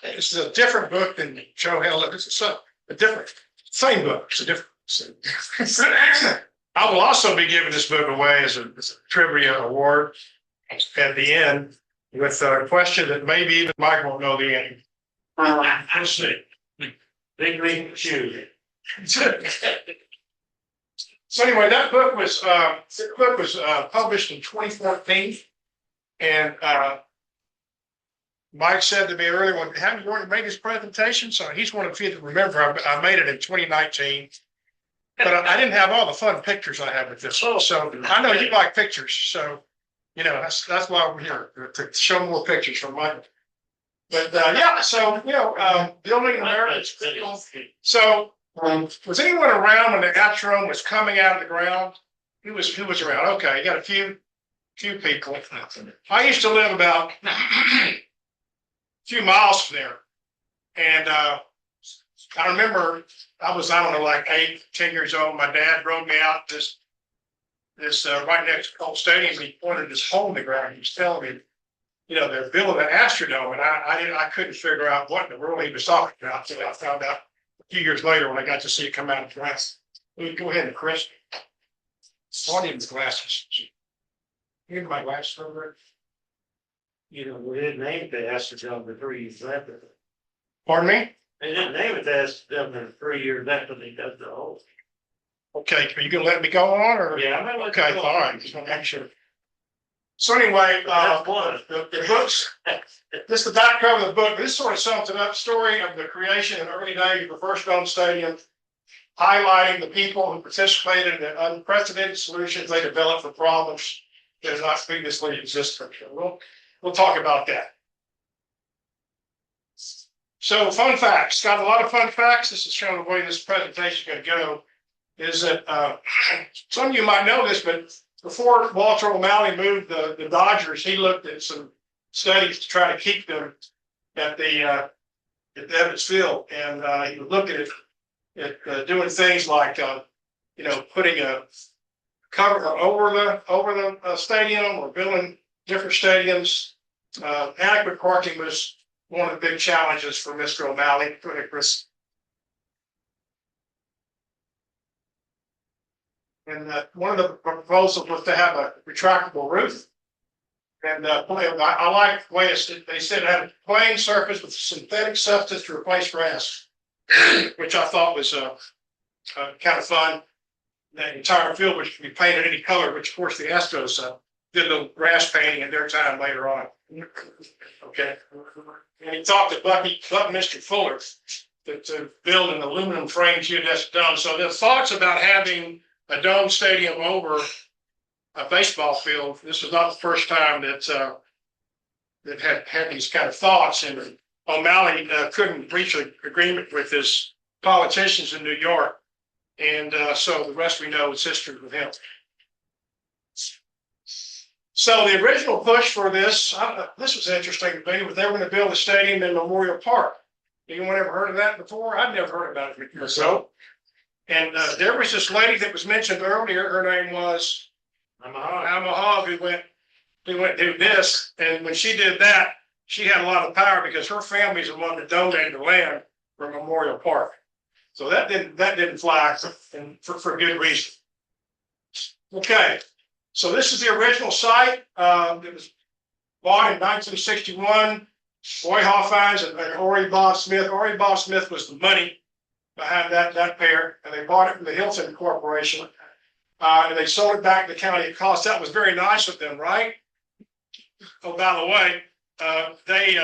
This is a different book than Joe held. It's a different, same book. It's a different. I will also be giving this book away as a trivia award at the end with a question that maybe even Mike won't know the answer. We'll see. Big league shoe. So anyway, that book was published in 2014, and Mike said to me earlier, "Well, haven't you already made his presentation?" So he's one of the few that remember. I made it in 2019, but I didn't have all the fun pictures I have with this. So I know you like pictures, so that's why we're here to show more pictures from Mike. But so building America. So was anyone around when the Astrodome was coming out of the ground? Who was around? Okay, you got a few people. I used to live about a few miles from there, and I remember I was like 8, 10 years old. My dad drove me out this right next to Colt Stadium. And he pointed his hole in the ground. He was telling me, they're building an Astrodome, and I couldn't figure out what in the world he was talking about. So I found out a few years later when I got to see it come out of the glass. Go ahead, Chris. One of his glasses. Here's my glasses over there. We didn't name it the Astrodome for 3 years after. Pardon me? They didn't name it the Astrodome for 3 years after they dug the hole. Okay, are you gonna let me go on, or? Yeah, I'm gonna let Okay, you go all on. right, just want to make sure. So anyway, That's one. the books, this is the back cover of the book. This sort of sums it up, story of the creation in the early days of the first dome stadium, highlighting the people who participated in the unprecedented solutions they developed for problems that have not previously existed. We'll talk about that. So fun facts, got a lot of fun facts. This is showing the way this presentation is going to go. Is that some of you might know this, but before Walter O'Malley moved the Dodgers, he looked at some studies to try to keep them at the Evans Field, and he would look at it doing things like putting a cover over the stadium or building different stadiums. Adequate parking was one of the big challenges for Mr. O'Malley. And one of the proposals was to have a retractable roof. And I like the way they said it had a playing surface with synthetic substance to replace grass, which I thought was kind of fun. The entire field would be painted any color, which of course the Astros did a little grass painting in their time later on. Okay. And he talked to Mr. Fuller to build an aluminum frame geodesic dome. So the thoughts about having a dome stadium over a baseball field, this was not the first time that had these kind of thoughts. And O'Malley couldn't reach an agreement with his politicians in New York. And so the rest we know is history with him. So the original push for this was interesting to me, was they were going to build a stadium in Memorial Park. Anyone ever heard of that before? I'd never heard about it myself. And there was this lady that was mentioned earlier. Her name was Amahog, who went to do this. And when she did that, she had a lot of power because her family's the one that donated the land for Memorial Park. So that didn't fly, and for good reason. Okay, so this is the original site. It was bought in 1961. Roy Hoffines and Ori Bob Smith. Ori Bob Smith was the money behind that pair, and they bought it from the Hilton Corporation. And they sold it back to the county of Acosta. That was very nice of them, right? Oh, by the way, they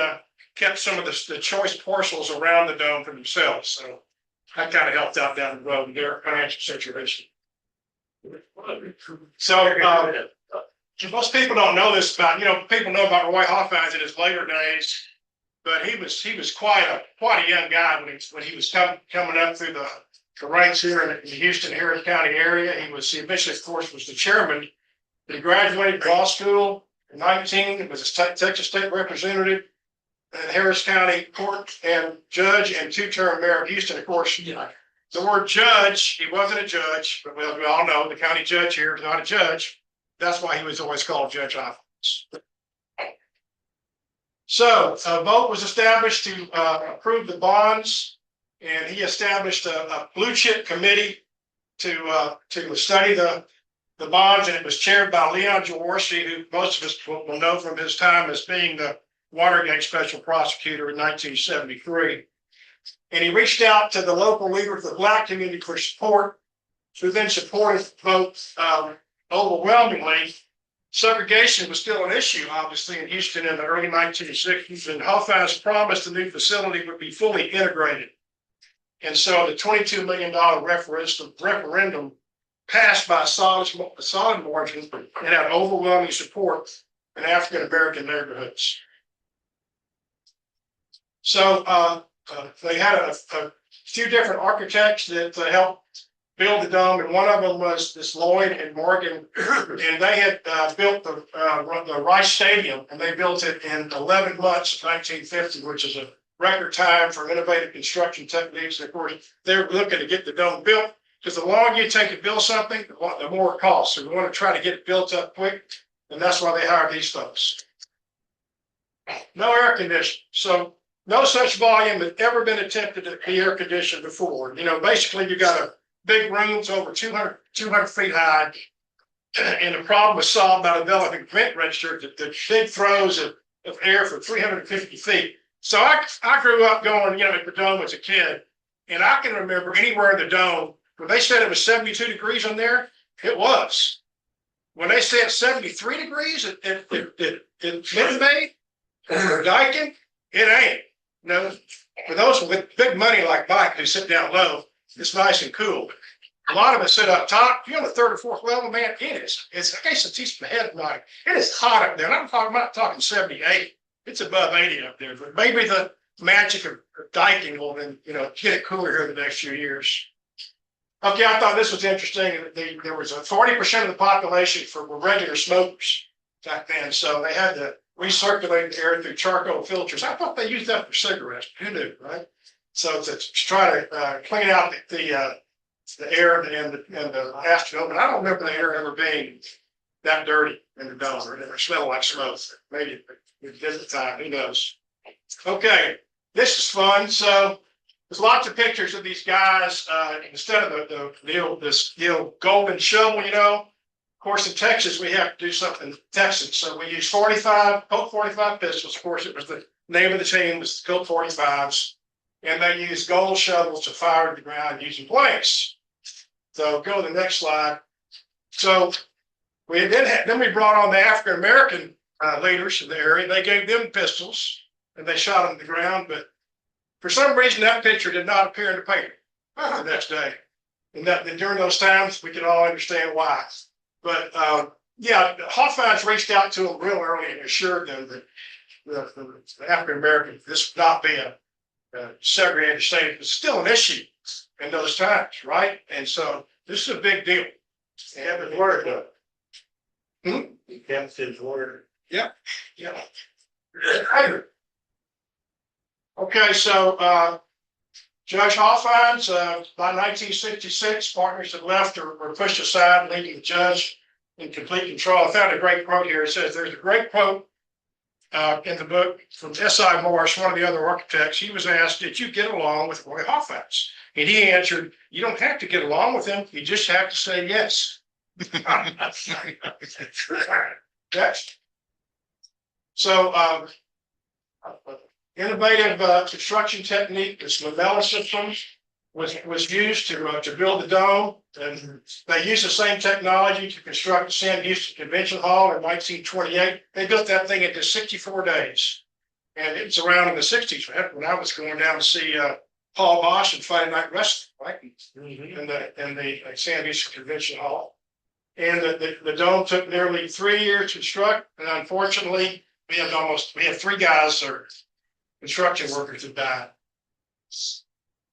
kept some of the choice parcels around the dome for themselves. So that kind of helped out down the road in their financial situation. So most people don't know this about, people know about Roy Hoffines in his later days, but he was quite a young guy when he was coming up through the ranks here in the Houston Harris County area. He eventually, of course, was the chairman. He graduated law school in 19, was a Texas state representative in Harris County court and judge and two-term mayor of Houston. Of course, the word judge, he wasn't a judge, but we all know the county judge here is not a judge. That's why he was always called Judge Hoffines. So a vote was established to approve the bonds, and he established a blue chip committee to study the bonds, and it was chaired by Leon Jaworski, who most of us will know from his time as being the Watergate special prosecutor in 1973. And he reached out to the local leaders of the Black community for support, who then supported the vote overwhelmingly. Segregation was still an issue, obviously, in Houston in the early 1960s, and Hoffines promised the new facility would be fully integrated. And so the $22 million referendum passed by a solid margin and had overwhelming support in African-American neighborhoods. So they had a few different architects that helped build the dome, and one of them was this Lloyd and Morgan, and they had built the Rice Stadium, and they built it in 11 months of 1950, which is a record time for innovative construction techniques. And of course, they're looking to get the dome built, because the longer you take to build something, the more it costs. So we want to try to get it built up quick, and that's why they hired these folks. No air conditioning. So no such volume had ever been attempted to be air conditioned before. Basically you got a big rooms over 200 feet high, and the problem was solved by developing vent register, the big throws of air for 350 feet. So I grew up going, at the dome as a kid, and I can remember anywhere in the dome, when they said it was 72 degrees in there, it was. When they said 73 degrees at Minute Maid or Dierker, it ain't. For those with big money like Mike who sit down low, it's nice and cool. A lot of us sit up top. If you're on the third or fourth level, man, it's I guess it's teach my head at night. It is hot up there. And I'm not talking 78. It's above 80 up there. But maybe the magic of diking will then, get it cooler here the next few years. Okay, I thought this was interesting. There was a 40% of the population were regular smokers back then, so they had to recirculate the air through charcoal filters. I thought they used that for cigarettes. Who knew, right? So to try to clean out the air and the Astrodome, but I don't remember the air ever being that dirty in the dome or it smelled like smoke. Maybe it did at the time. Who knows? Okay, this is fun. So there's lots of pictures of these guys. Instead of the old golden shovel, Of course, in Texas, we have to do something Texas. So we use Colt 45 pistols. Of course, it was the name of the team was Colt 45s. And they use gold shovels to fire to the ground using blanks. So go to the next slide. So then we brought on the African American leaders in the area. They gave them pistols and they shot them to the ground. But for some reason, that picture did not appear in the paper the next day. And during those times, we can all understand why. But Hawthorne's reached out to them real early and assured them that the African American, this would not be a segregated state. It's still an issue in those times, right? And so this is a big deal. He kept his word, though. He kept his word. Yeah. Okay, so Judge Hawthorne's by 1966, partners had left or were pushed aside, leaving the judge in complete control. I found a great quote here. It says, there's a great quote in the book from S.I. Morse, one of the other architects. He was asked, did you get along with Roy Hawthorne? And he answered, you don't have to get along with him. You just have to say yes. Next. So innovative construction technique, this lamella system was used to build the dome. And they used the same technology to construct the Sam Houston Convention Hall in 1928. They built that thing in just 64 days. And it's around in the 60s, right? When I was going down to see Paul Bosch and Friday Night Wrestling, right? In the Sam Houston Convention Hall. And the dome took nearly 3 years to construct. And unfortunately, we had 3 guys or construction workers who died.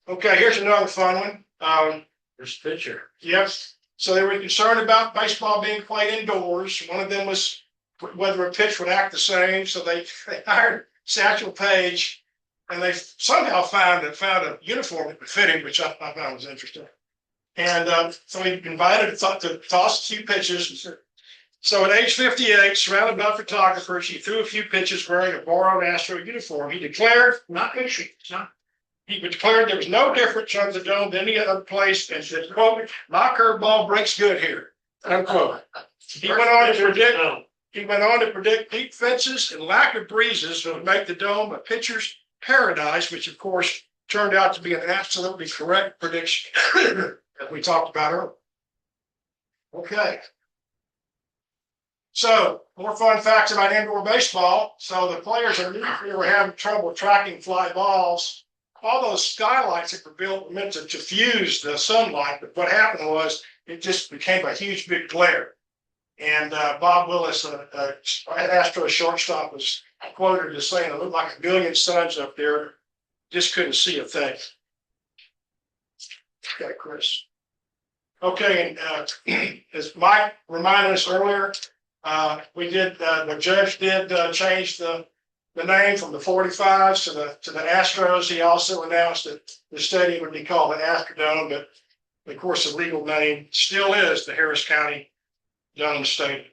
Okay, here's another fun one. This picture. Yep. So they were concerned about baseball being played indoors. One of them was whether a pitch would act the same. So they hired Satchel Paige, and they somehow found a uniform that would fit him, which I found was interesting. And so he invited to toss a few pitches. So at age 58, surrounded by photographers, he threw a few pitches wearing a borrowed Astro uniform. He declared, he declared there was no difference on the dome than any other place, and said, quote, my curveball breaks good here, unquote. He went on to predict deep fences and lack of breezes would make the dome a pitcher's paradise, which of course turned out to be an absolutely correct prediction that we talked about earlier. Okay. So, more fun facts about indoor baseball. So the players were having trouble tracking fly balls. All those skylights that were built were meant to diffuse the sunlight, but what happened was it just became a huge big glare. And Bob Willis, Astro shortstop, was quoted as saying it looked like a billion suns up there. Just couldn't see a thing. Okay, Chris. Okay, and as Mike reminded us earlier, the judge did change the name from the 45s to the Astros. He also announced that the stadium would be called the Astrodome, but of course the legal name still is the Harris County Dome Stadium.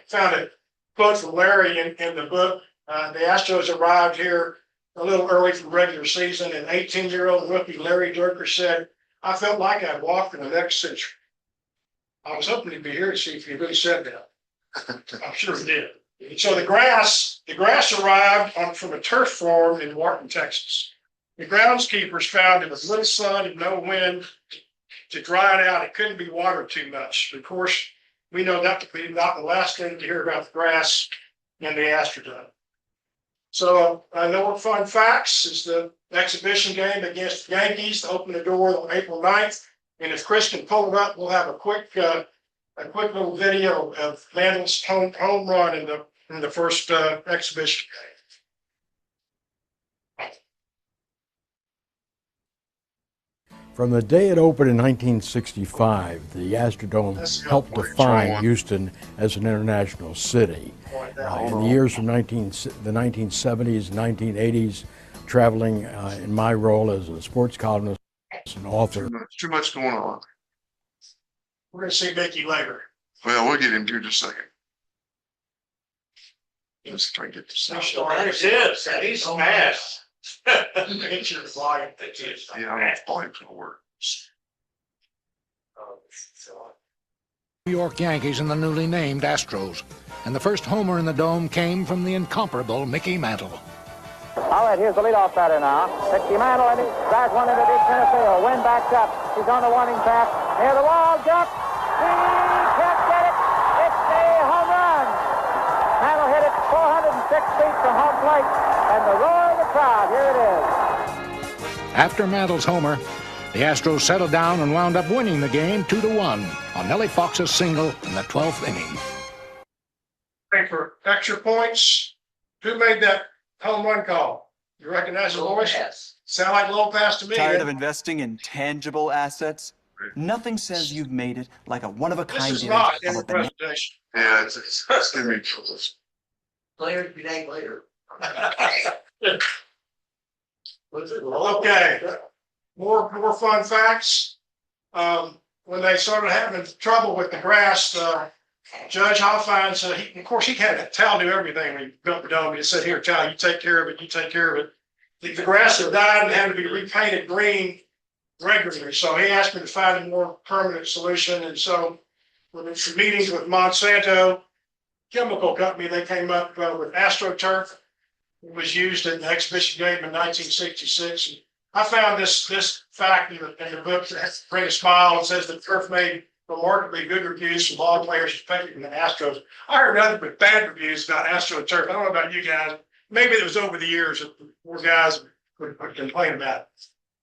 Found a quote from Larry in the book. The Astros arrived here a little early for the regular season, and 18-year-old rookie Larry Dierker said, I felt like I'd walked in the next century. I was hoping he'd be here to see if he really said that. I'm sure he did. So the grass arrived from a turf farm in Wharton, Texas. The groundskeepers found it was little sun and no wind to dry it out. It couldn't be watered too much. Of course, we know that to be not the last thing to hear about the grass in the Astrodome. So no fun facts is the exhibition game against the Yankees to open the door on April 9th. And if Chris can pull it up, we'll have a quick little video of Mandel's home run in the first exhibition game. From the day it opened in 1965, the Astrodome helped define Houston as an international city. In the years from the 1970s, 1980s, traveling in my role as a sports columnist and author. Too much going on. We're gonna see Mickey later. Well, we'll get into it in just a second. Let's try to get this. There's his, and he's smashed. Yeah, I don't know if volume's gonna work. New York Yankees and the newly named Astros. And the first homer in the dome came from the incomparable Mickey Mantle. All right, here's the leadoff batter now. Mickey Mantle, and he drives one into deep center field. Wind backs up. He's on the warning track. Near the wall, jump. He can't get it. It's a home run. Mantle hit it 406 feet from home plate. And the roar of the crowd, here it is. After Mantle's homer, the Astros settled down and wound up winning the game 2-1 on Nellie Fox's single in the 12th inning. For extra points, who made that home run call? You recognize the voice? Yes. Sound like Lopez to me. Tired of investing in tangible assets? Nothing says you've made it like a one-of-a-kind This is image not of in a the banana. presentation. Yeah, it's gonna be trouble. Later, be dang later. Okay, more fun facts. When they started having trouble with the grass, Judge Hoffines, of course, he had Tal do everything when he built the dome. He said, "Here, Tal, you take care of it. You take care of it." The grass had died and had to be repainted green regularly. So he asked me to find a more permanent solution. And so, with some meetings with Monsanto Chemical Company, they came up with AstroTurf. It was used in the exhibition game in 1966. And I found this fact in the book that brings a smile. It says the turf made remarkably good reviews from ball players, especially from the Astros. I heard nothing but bad reviews about AstroTurf. I don't know about you guys. Maybe it was over the years that more guys would complain about it.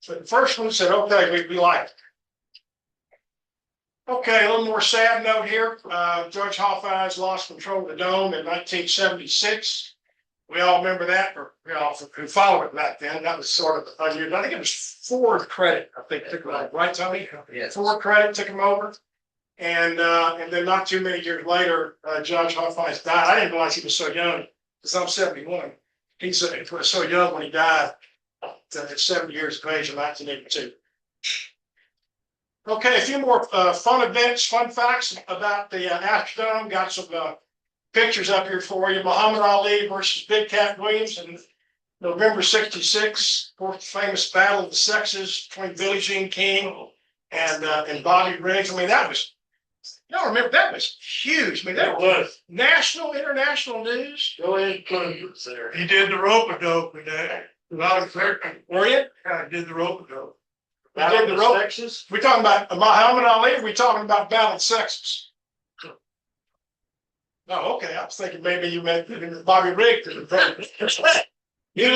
But the first one said, okay, we like it. Okay, a little more sad note here. Judge Hoffines lost control of the dome in 1976. We all remember that, or we all who followed it back then. That was sort of unusual. I think it was Ford Credit. I think took him over, right, Tony? Yes. Ford Credit took him over, and then not too many years later, Judge Hoffines died. I didn't realize he was so young because I'm 71. He was so young when he died at 70 years of age in 1982. Okay, a few more fun events, fun facts about the Astrodome. Got some pictures up here for you. Muhammad Ali versus Big Cat Williams in November '66. Of course, the famous battle of the sexes between Billie Jean King and Bobby Riggs. I mean, that was, y'all remember, that was huge. I mean, that was national, international news. Go ahead and put him there. He did the rope-a-dope in that. Were you? Yeah, he did the rope-a-dope. We did the rope. Sexes? We talking about Muhammad Ali, or we talking about battle of sexes? Oh, okay. I was thinking maybe you meant Bobby Riggs. He was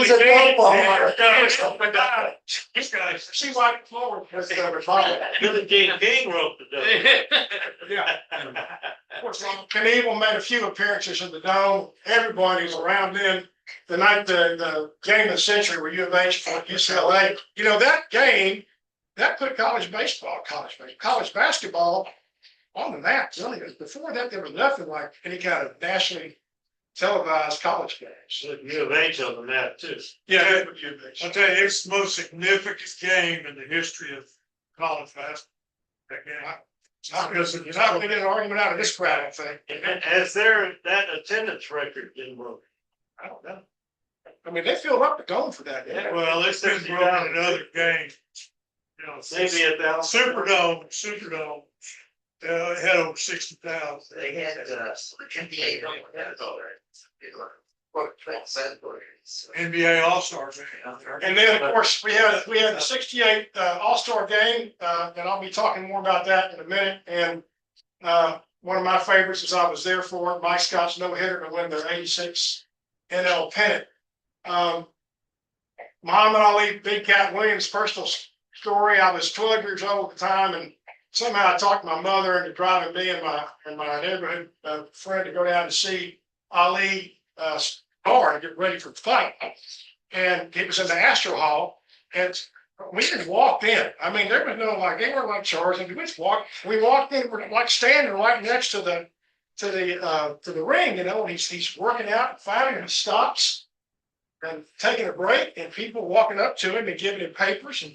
a This guy, see why the floor was Billie Jean King wrote the dome. Yeah. Of course, Knievel made a few appearances in the dome. Everybody was around then. The night the game of the century where U of H fought UCLA. You know, that game, that put college basketball on the map. Really. Before that, there was nothing like any kind of nationally televised college games. U of H on the map too. Yeah, U of H. I'll tell you, it's the most significant game in the history of college basketball. That game. You're not going to get an argument out of this crowd, I think. Has there that attendance record been broken? I don't know. I mean, they filled up the dome for that game. Well, it's been broken in other games. You know, Maybe a thousand. Superdome. It had over 60,000. They had NBA don't have it already. NBA All-Star game. And then, of course, we had the '68 All-Star game, and I'll be talking more about that in a minute. And one of my favorites is I was there for it, Mike Scott's no-hitter to win the '86 NL pennant. Muhammad Ali, Big Cat Williams' personal story. I was 12 years old at the time, and somehow I talked my mother into driving me and my neighborhood friend to go down to see Ali car to get ready for the fight. And it was in the Astro Hall. And We just walked in. I mean, there was no like, they weren't like charging. We just walked. We walked in. We're like standing right next to the ring, you know. And he's working out. And finally, he stops and taking a break, and people walking up to him and giving him papers and,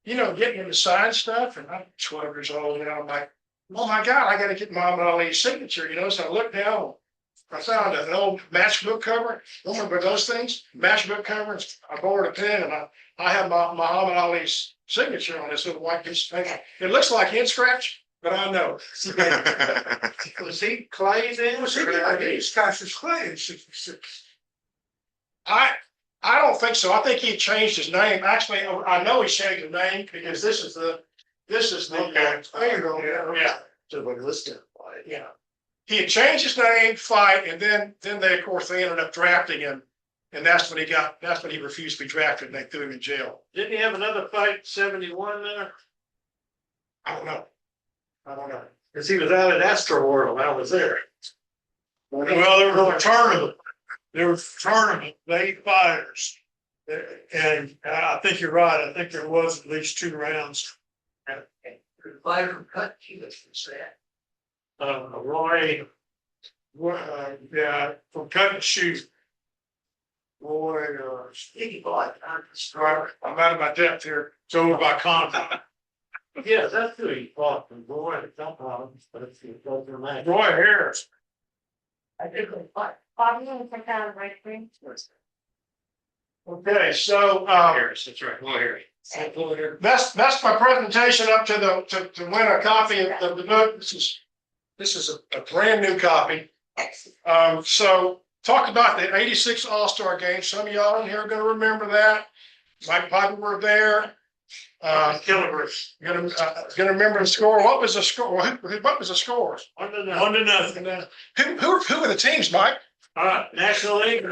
you know, getting him to sign stuff. And I'm 12 years old, and I'm like, oh my God, I got to get Muhammad Ali's signature, you know. So I looked down. I found an old matchbook cover. Don't remember those things. Matchbook covers. I borrowed a pen, and I have Muhammad Ali's signature on this little white piece of paper. It looks like hand scratch, but I know. Was he Clay then? Was he Cassius Clay in '66? I don't think so. I think he changed his name. Actually, I know he changed his name because this is the there you go. Yeah. To the list. Yeah. He had changed his name, fight, and then they, of course, they ended up drafting him, and that's when he refused to be drafted, and they threw him in jail. Didn't he have another fight, 71 there? I don't know. Because he was out at Astro World. I was there. Well, there was a tournament. There was a tournament, of 8 fighters. And I think you're right. I think there was at least 2 rounds. Fighter cut, he was sad. Roy, yeah, from cut and shoot. Roy, I'm out of my depth here. It's over by Conklin. Yeah, that's who he fought from Roy. But it's the match. Roy Harris. I did fight. Bobby, you want to take out a right wing? Okay, so Harris, that's right. Well, Harry. that's my presentation up to win a copy of the book. This is a brand new copy. So talk about the '86 All-Star game. Some of y'all in here are going to remember that. Mike Piper were there. Gilbert. Gonna remember the score. What was the score? What was the score? 1-0. Who were the teams, Mike? National League.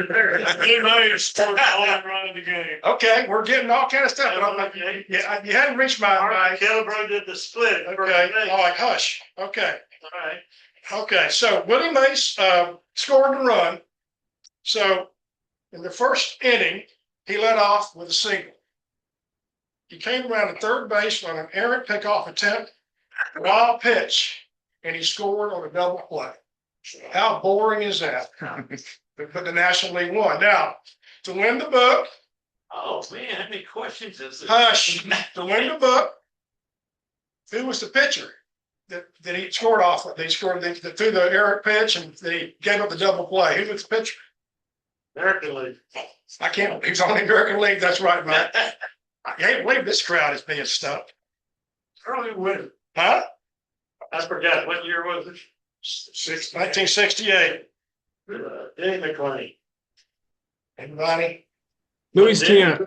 He made a sport all around the game. Okay, we're getting all kind of stuff. But I'm like, yeah, you hadn't reached my. Gilbert did the split. Okay, all right, hush. Okay. All right. Okay, so Willie Mace scored the run. So in the first inning, he led off with a single. He came around to third base on an errant pickoff attempt, wild pitch, and he scored on a double play. How boring is that? But the National League won. Now, to win the book. Oh man, how many questions is this? Hush. To win the book, who was the pitcher that he scored off of? They threw the errant pitch and they gave up the double play. Who was the pitcher? American League. I can't. He's on the American League. That's right, man. I can't believe this crowd is being stuffed. Early win. Huh? I forgot. What year was it? 1968. Dave McClain. Anybody? Louis Tiant.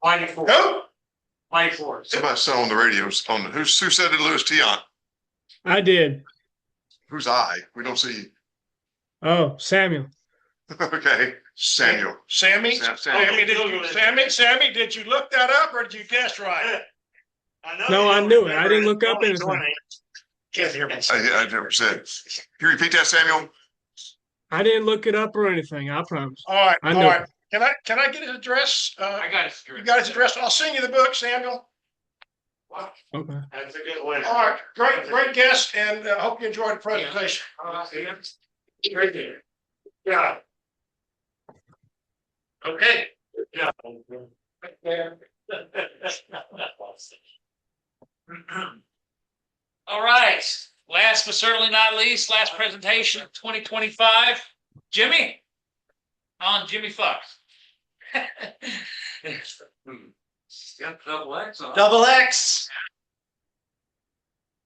94. Who? 94. Somebody said on the radio, who said it, Louis Tiant? I did. Who's I? We don't see you. Oh, Samuel. Okay, Samuel. Sammy? Sammy. Sammy, did you look that up or did you guess right? No, I knew it. I didn't look up anything. Can't hear me. I never said. Can you repeat that, Samuel? I didn't look it up or anything. I promise. All right. I All know. right. Can I get his address? I got his address. You got his address? I'll send you the book, Samuel. Okay. That's a good win. All right. Great guest, and I hope you enjoyed the presentation. Right there. Yeah. Okay. Yeah. All right. Last but certainly not least, last presentation of 2025. Jimmy on Jimmy Fox. Got double X on. Double X.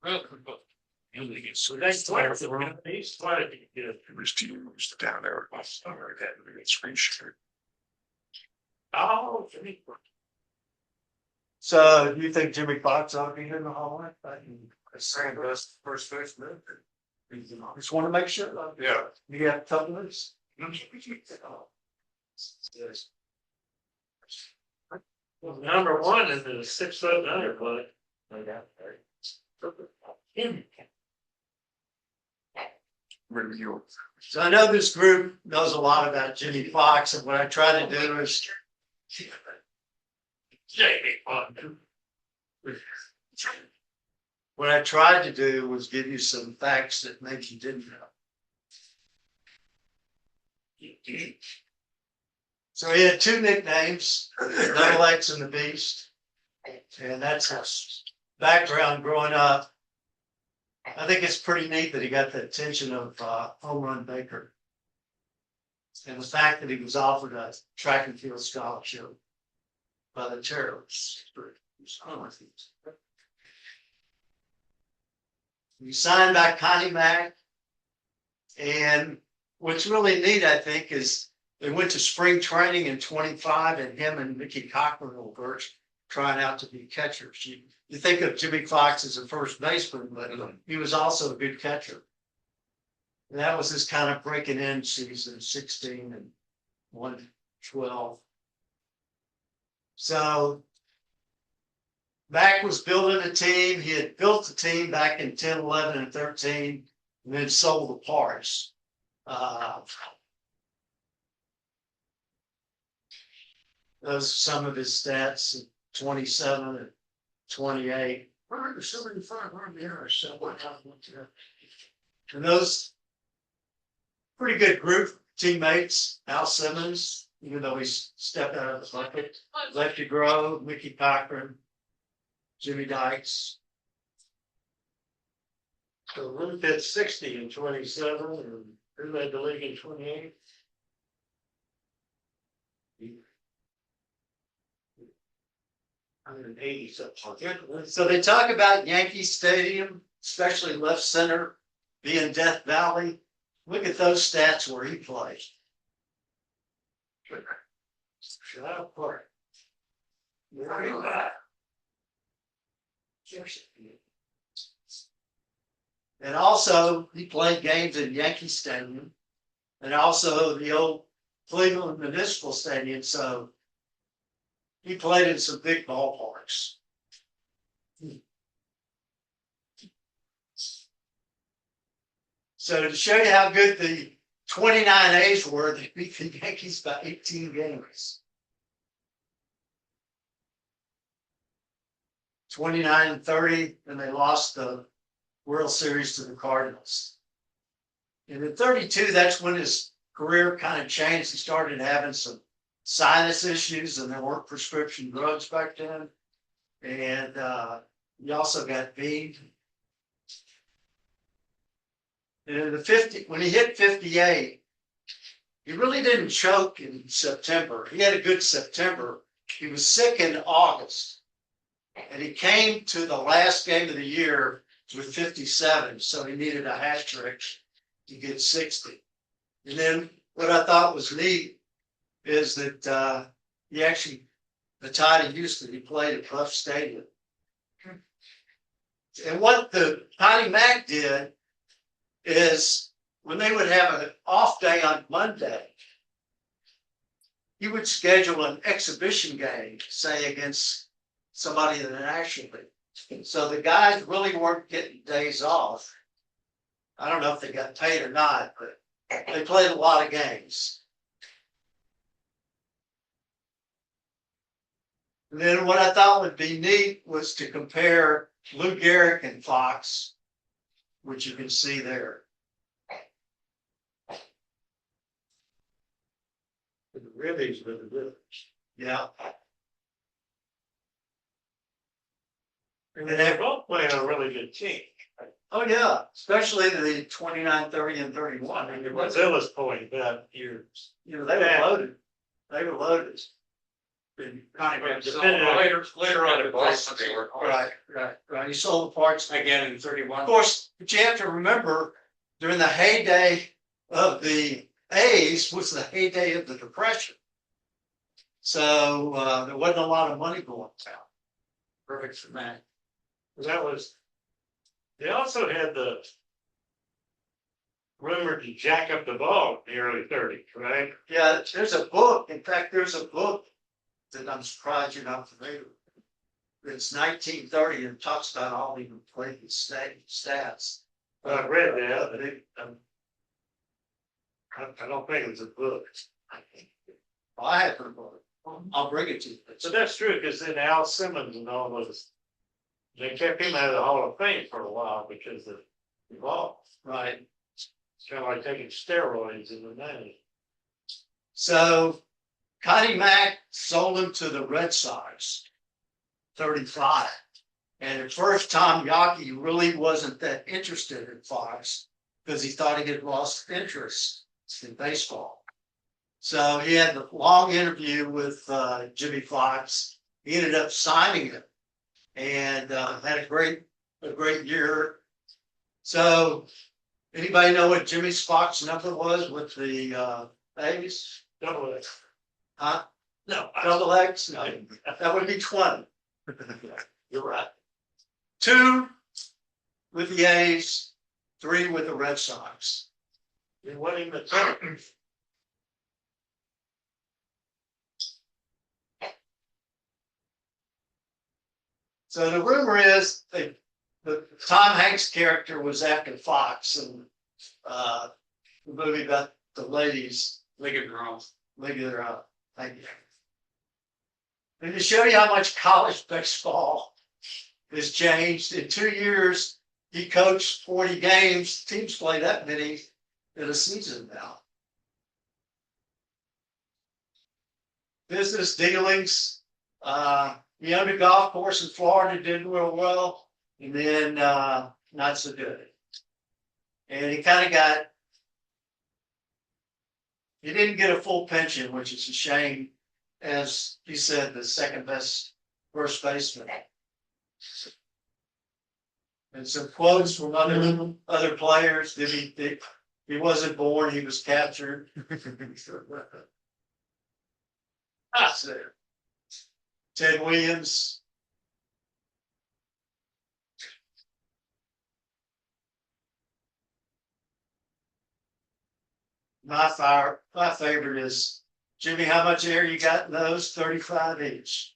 Down there. Oh, so you think Jimmy Fox ought to be in the Hall of Fame? Second best first baseman. Just want to make sure. Yeah. You got tough lists. Well, number one is the 6 foot under play. So I know this group knows a lot about Jimmy Fox, and what I try to do is Jamie Foxx. What I tried to do was give you some facts that maybe you didn't know. So he had two nicknames, Double X and the Beast. And that's his background growing up. I think it's pretty neat that he got the attention of Home Run Baker. And the fact that he was offered a track and field scholarship by the terrorists. He signed by Connie Mack. And what's really neat, I think, is they went to spring training in 25 and him and Mickey Cochran were trying out to be catchers. You think of Jimmy Fox as a first baseman, but he was also a good catcher. And that was his kind of breaking in season, 16 and 112. So Mack was building a team. He had built the team back in 10, 11, and 13, and then sold the parts. Those are some of his stats, 27 and 28. And those pretty good group teammates, Al Simmons, even though he's stepped out of the bucket, Lefty Grove, Mickey Cochran, Jimmy Dykes. So Ruth hit 60 in 27, and who led the league in 28? So they talk about Yankee Stadium, especially left center, being Death Valley. Look at those stats where he played. And also, he played games in Yankee Stadium and also the old Cleveland Municipal Stadium. So he played in some big ballparks. So to show you how good the 29 A's were, they beat the Yankees by 18 games. 29-30, and they lost the World Series to the Cardinals. And in 32, that's when his career kind of changed. He started having some sinus issues, and there weren't prescription drugs back then. And he also got beamed. And in the when he hit 58, he really didn't choke in September. He had a good September. He was sick in August. And he came to the last game of the year with 57, so he needed a hat trick to get 60. And then what I thought was neat is that he actually, the tie to Houston, he played at Buff Stadium. And what the Connie Mack did is when they would have an off day on Monday, he would schedule an exhibition game, say against somebody in the National League. So the guys really weren't getting days off. I don't know if they got paid or not, but they played a lot of games. And then what I thought would be neat was to compare Lou Gehrig and Fox, which you can see there. The Ribbies were the Ribbies. Yeah. And they're both playing a really good team. Oh, yeah, especially the 29, 30, and 31. I mean, Barzilla's point about years. You know, they were loaded. They were loaded. Later on in Boston, they were Right. He sold the parts again in 31. Of course, but you have to remember during the heyday of the A's was the heyday of the Depression. So there wasn't a lot of money going down. Perfect for that. That was, they also had the rumor to jack up the ball in the early 30s, right? Yeah, there's a book. In fact, there's a book that I'm surprised you're not familiar with. It's 1930 and talks about all the played stats. I read that, but I don't think it was a book. I have a book. I'll bring it to you. So that's true, because then Al Simmons and all those They kept him out of the Hall of Fame for a while because of the ball. Right. It's kind of like taking steroids in the nineties. So Connie Mack sold him to the Red Sox, 35. And at first, Tom Yawkey really wasn't that interested in Fox because he thought he had lost interest in baseball. So he had a long interview with Jimmy Fox. He ended up signing him and had a great year. So anybody know what Jimmy Fox's number was with the A's? Double X. Huh? No. Double X? No, that would be 20. You're right. 2 with the A's, 3 with the Red Sox. He won him the top. So the rumor is that the Tom Hanks character was after Fox and the movie about the ladies. League of Their Own. League of Their Own. Thank you. And to show you how much college baseball has changed, in 2 years, he coached 40 games. Teams play that many in a season now. Business dealings. He owned a golf course in Florida, did real well, and then not so good. And he kind of got, he didn't get a full pension, which is a shame, as he said, the second best first baseman. And some quotes from other players that he wasn't born, he was captured. So, Ted Williams. My favorite is, Jimmy, how much air you got in those? 35 each.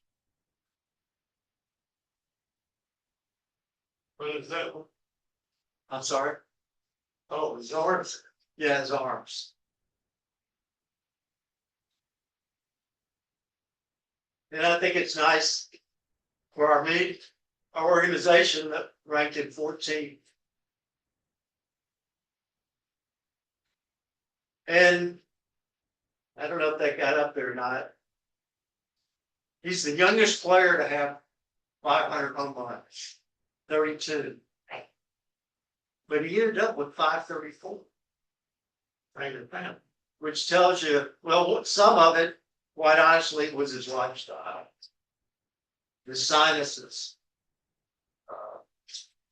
What is that? I'm sorry? Oh, his arms. Yeah, his arms. And I think it's nice for our organization that ranked in 14th. And I don't know if that got up there or not. He's the youngest player to have 500 home runs, 32. But he ended up with 534. Which tells you, well, some of it, quite honestly, was his lifestyle. His sinuses.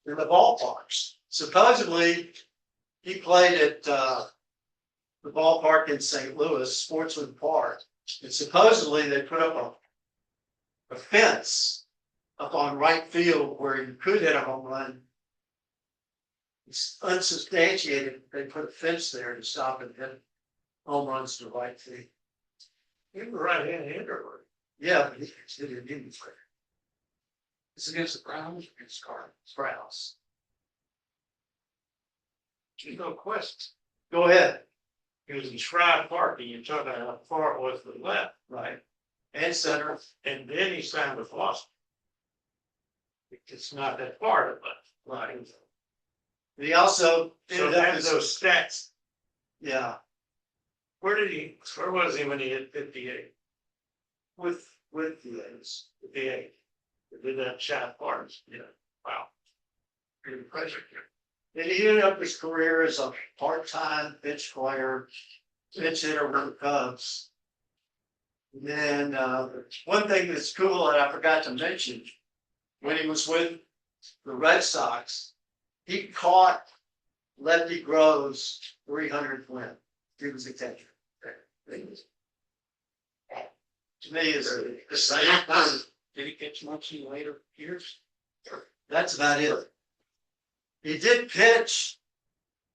In the ballparks. Supposedly, he played at the ballpark in St. Louis, Sportsman Park. And supposedly they put up a fence up on right field where you could hit a home run. It's unsubstantiated. They put a fence there to stop and hit home runs to right field. He was right-handed hitter. Yeah, but he hit it anywhere. It's against the Browns or against Cardinals? Browns. There's no question. Go ahead. He was in Shrine Park, and you talk about how far it was to the left. Right. And center. And then he signed with Boston. It's not that far to left. Right. He also So that's those stats. Yeah. Where was he when he hit 58? With the A's. With the A's. He did that shot parts. Yeah. Wow. Pretty impressive. And he ended up his career as a part-time pitch player, pitch hitter with the Cubs. And then one thing that's cool that I forgot to mention, when he was with the Red Sox, he caught Lefty Grove's 300th win. He was a catcher. To me, is the same. Did he catch much in later years? That's about it. He did pitch.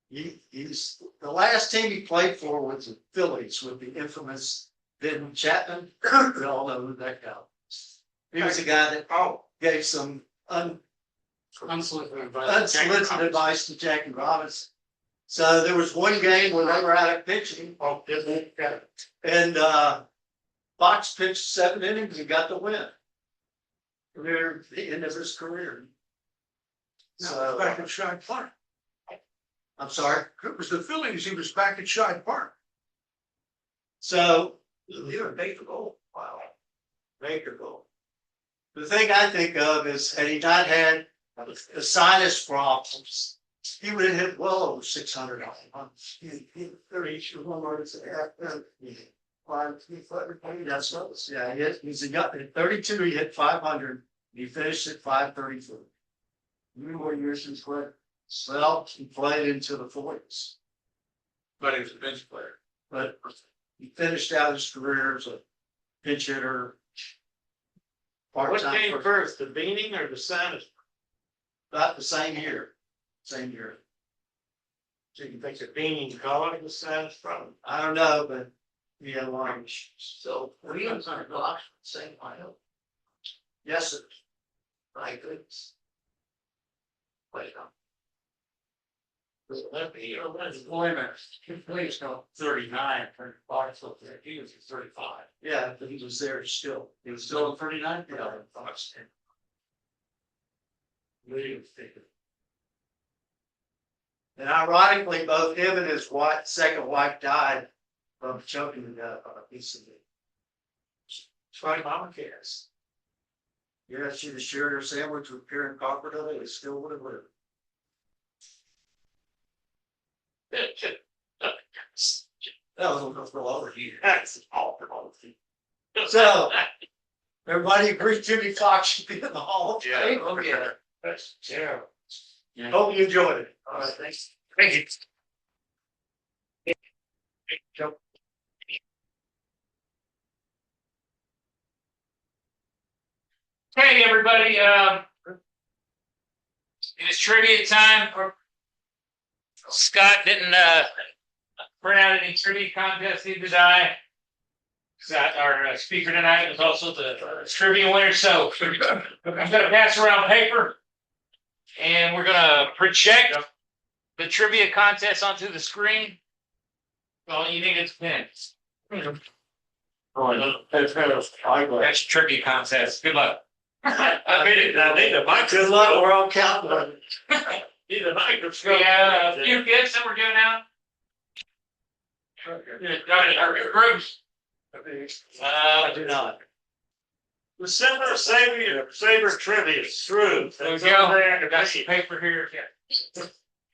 He's the last team he played for was the Phillies with the infamous Ben Chapman. We all know who that guy was. He was a guy that gave some unsolicited advice to Jackie Robinson. So there was one game where they were out of pitching. And Fox pitched 7 innings and got the win. Near the end of his career. So, Back at Shide Park. I'm sorry. It was the Phillies. He was back at Shide Park. So, You're a Baker goal. Wow. Baker goal. the thing I think of is, had he not had the sinus problems, he would have hit well over 600 on months. That's what, yeah, he's a young, at 32, he hit 500, he finished at 534. Many more years he's played. Well, he played into the 40s. But he was a bench player. But he finished out his career as a pinch hitter. What part-time came first. first, the beaning or the sinus? About the same year, same year. So you think the beaning caused the sinus problem? I don't know, but he had a lot of issues. So Williams on the blocks, same lineup. Yes, sir. My goodness. Wait a Please no 39 for Barrett, so he was 35. Yeah, but he was there still. He was still in 39? Yeah. And ironically, both him and his wife, second wife died from choking to death on a piece of meat. That's why mama cares. Yeah, if she'd have shared her sandwich with Karen Copperdo, they still would have lived. That was a little over here. That's awful. So, everybody agrees Jimmy Fox should be in the Hall of Fame? Oh, yeah. That's terrible. Hope you enjoyed it. All right, thanks. Thank you. Hey, everybody, it is trivia time. Scott didn't print out any trivia contest, neither did I. Scott, our speaker tonight, was also the trivia winner, so I'm gonna pass around paper. And we're gonna project the trivia contest onto the screen. All you need is pens. That's your trivia contest. Good luck. I made it. I need a microphone. Good luck, we're all counting on it. Need a microphone. We have a few gifts that we're giving out. Groups. I do not. The December Saber trivia, Scruggs. There we That's go. over there. I got some paper here.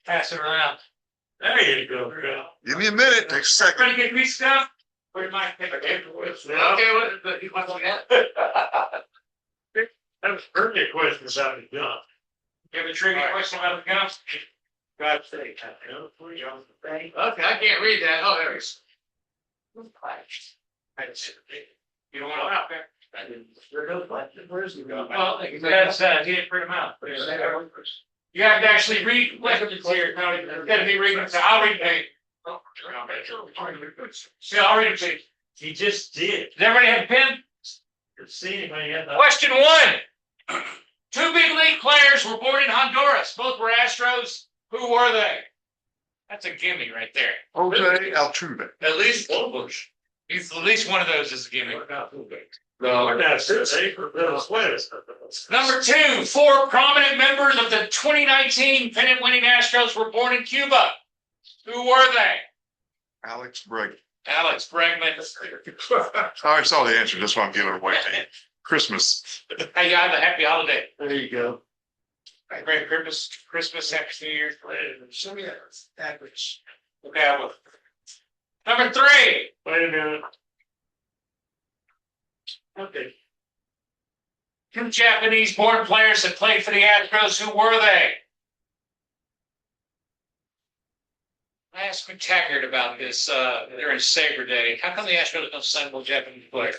Pass it around. There you go. Give me a minute, takes a second. Everybody get me stuff? Where's my paper? Okay, what, you want that? That was earlier question about the gun. You have a trivia question about the gum? God's sake. Okay, I can't read that. Oh, there it is. You don't want to out there? Where's the gun? Well, that's, he didn't print them out. You have to actually read questions here. No, you gotta be reading, so I'll read it. Yeah, I'll read it to you. He just did. Does everybody have a pen? See anybody have that? Question 1. 2 big league players were born in Honduras. Both were Astros. Who were they? That's a gimme right there. Jose Altuve. At least one bush. At least one of those is a gimme. No, that's it. They put those sweaters. Number 2, 4 prominent members of the 2019 pennant-winning Astros were born in Cuba. Who were they? Alex Bregman. Alex Bregman. I already saw the answer, that's why I'm giving it away to you. Christmas. Hey, you have a happy holiday. There you go. Great Christmas, Happy New Year. Show me that average. Okay, I will. Number 3. Wait a minute. Okay. 2 Japanese-born players that played for the Astros. Who were they? I asked McTaggart about this during Sabre Day. How come the Astros don't sign more Japanese players?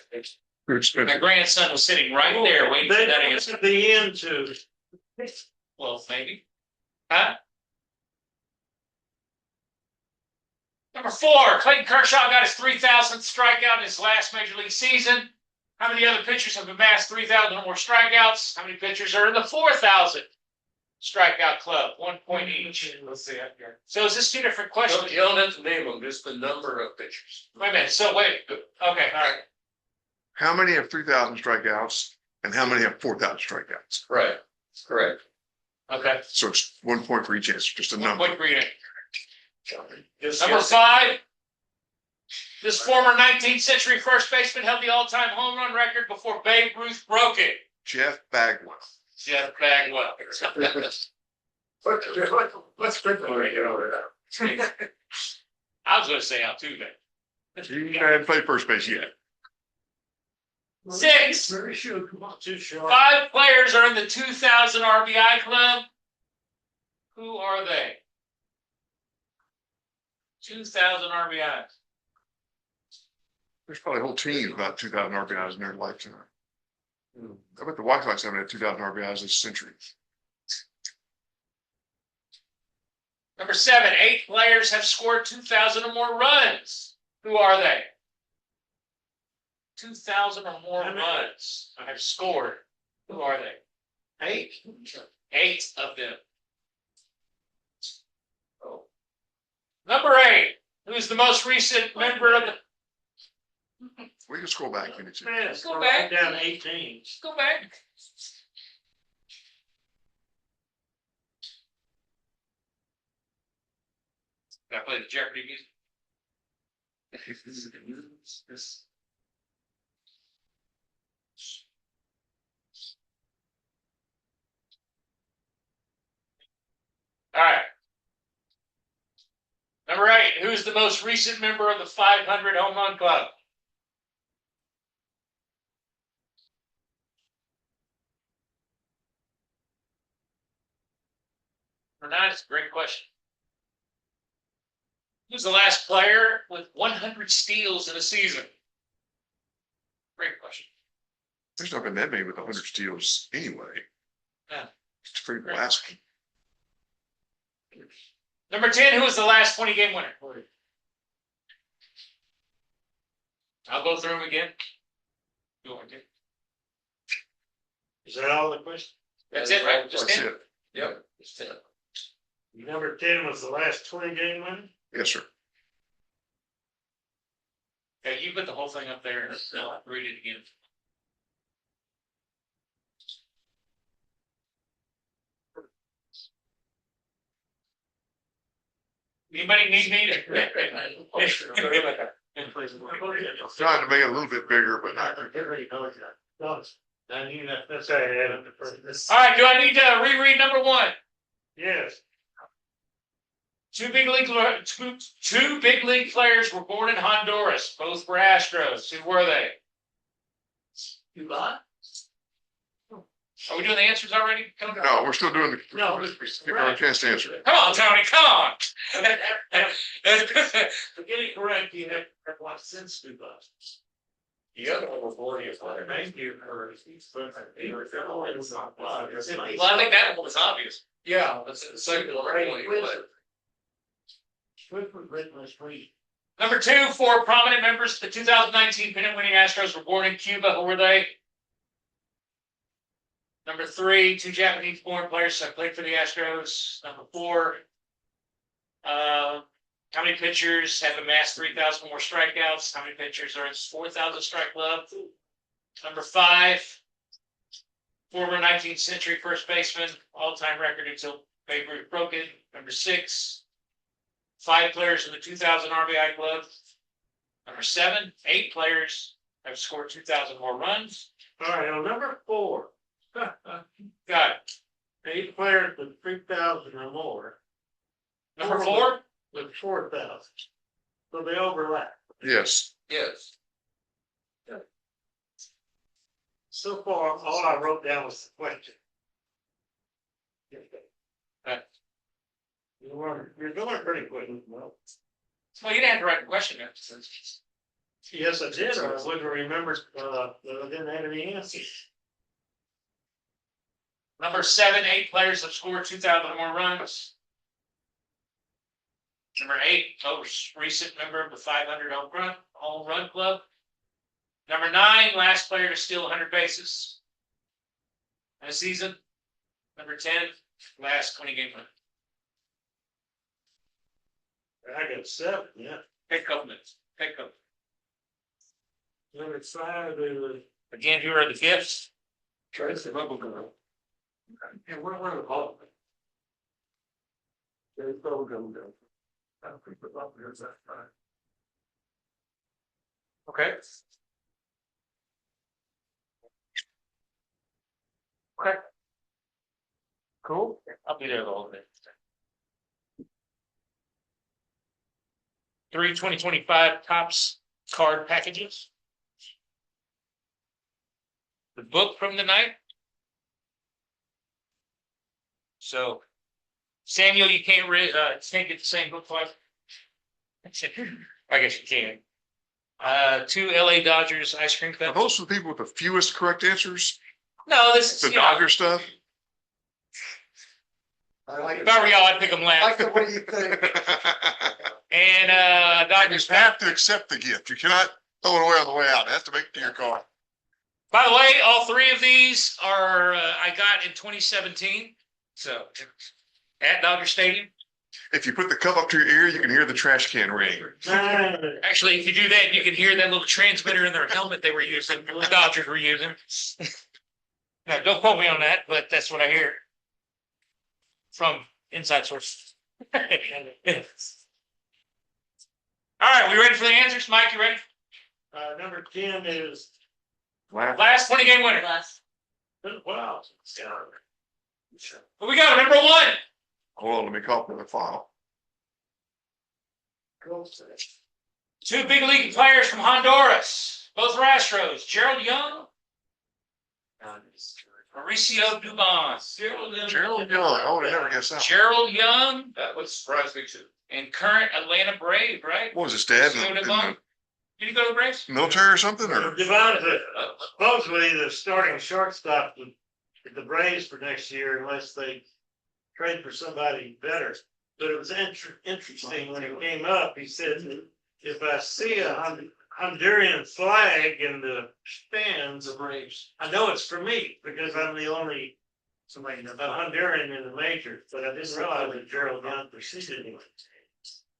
My grandson was sitting right there waiting for They that put answer. at the end too. Well, maybe. Huh? Number 4, Clayton Kershaw got his 3,000th strikeout in his last major league season. How many other pitchers have amassed 3,000 or more strikeouts? How many pitchers are in the 4,000 strikeout club? 1 point each. Let's see up here. So is this 2 different questions? You don't have to name them, just the number of pitchers. Wait a minute. So wait. Okay. All right. How many have 3,000 strikeouts and how many have 4,000 strikeouts? Right, correct. Okay. So it's 1 point for each answer, just a 1 number. point for you. Number 5. This former 19th century first baseman held the all-time home run record before Babe Ruth broke it. Jeff Bagwell. Jeff Bagwell. What's good for you over there? I was going to say Altuve. He hadn't played first base yet. 6. Very sure. Come on, too short. 5 players are in the 2,000 RBI club. Who are they? 2,000 RBIs. There's probably a whole team about 2,000 RBIs in their lifetime. I bet the White Sox haven't had 2,000 RBIs this century. Number 7. 8 players have scored 2,000 or more runs. Who are they? 2,000 or more runs have scored. Who are they? 8. 8 of them. Oh. Number 8. Who's the most recent member of the... We can scroll back. You need to. Let's go back. Down 18. Let's go back. Can I play the Jeopardy music? All right. Number 8. Who's the most recent member of the 500 home run club? Number 9 is a great question. Who's the last player with 100 steals in a season? Great question. There's not been that many with 100 steals anyway. Yeah. It's pretty blasphemy. Number 10, who was the last 20-game winner? I'll go through them again. Go on, Dick. Is that all the questions? That's it, right? Just That's 10? it. Yep. It's 10. Number 10 was the last 20-game winner? Yes, sir. Okay, you put the whole thing up there and I'll read it again. Anybody need me to? Trying to make it a little bit bigger, but not. That's how I had it. All right, do I need to reread number 1? Yes. Two big league players were born in Honduras. Both were Astros. Who were they? Cuba? Are we doing the answers already? Come on. No, we're still doing the. No, Give our chance to answer. Come on, Tony. Come on. To get it correct, you have to watch since Cuba. The other one was born here. Thank you. Well, I think that one was obvious. Yeah, that's the second one. Number 2, 4 prominent members of the 2019 pennant-winning Astros were born in Cuba. Who were they? Number 3, 2 Japanese-born players have played for the Astros. Number 4, how many pitchers have amassed 3,000 more strikeouts? How many pitchers are in 4,000 strike club? Number 5, former 19th century first baseman, all-time record until Babe Ruth broke it. Number 6, 5 players in the 2,000 RBI club. Number 7, 8 players have scored 2,000 more runs. All right, on number 4. Got it. 8 players with 3,000 or more. Number 4? With 4,000. So they overlap. Yes. Yes. So far, all I wrote down was the question. You're going pretty quick. Well, you didn't have to write the question. yes, I did. I wouldn't remember that I didn't have any answers. Number 7, 8 players have scored 2,000 or more runs. Number 8, most recent member of the 500 home run club. Number 9, last player to steal 100 bases in a season. Number 10, last 20-game winner. I got 7, yeah. Take a couple minutes. Take a couple. Number 5 is Again, here are the gifts. Trace the bubble girl. and we're the ball. Okay. Okay. Cool. I'll be there the whole day. 2025 Topps card packages. The book from the night. So, Samuel, you can't get the same book twice. I guess you can. 2 LA Dodgers ice cream Are cups. those for the people with the fewest correct answers? No, this is The Dodger stuff? If I were y'all, I'd pick them last. Like the way you think. And You Dodgers. have to accept the gift. You cannot throw it away on the way out. It has to make it to your car. By the way, all 3 of these are I got in 2017. So at Dodger Stadium. If you put the cup up to your ear, you can hear the trash can ring. Actually, if you do that, you can hear that little transmitter in their helmet they were using. The Dodgers were using. Now, don't quote me on that, but that's what I hear from inside sources. All right, we ready for the answers? Mike, you ready? Number 10 is. Last 20-game winner. Wow. What we got? Number 1. Hold on, let me copy the file. 2 big league players from Honduras. Both are Astros. Gerald Young. Mauricio Dubon. Gerald Young. I would have never guessed that. Gerald Young. That would surprise me too. And current Atlanta Brave, right? What was his dad? Mauricio In the Dubon. Did he go to the Braves? military or something? Or? Devon's supposedly the starting shortstop with the Braves for next year unless they trade for somebody better. But it was interesting when it came up. He said, if I see a Honduran flag in the stands, the Braves, I know it's for me because I'm the only Honduran in the majors. But I didn't realize that Gerald Young preceded him.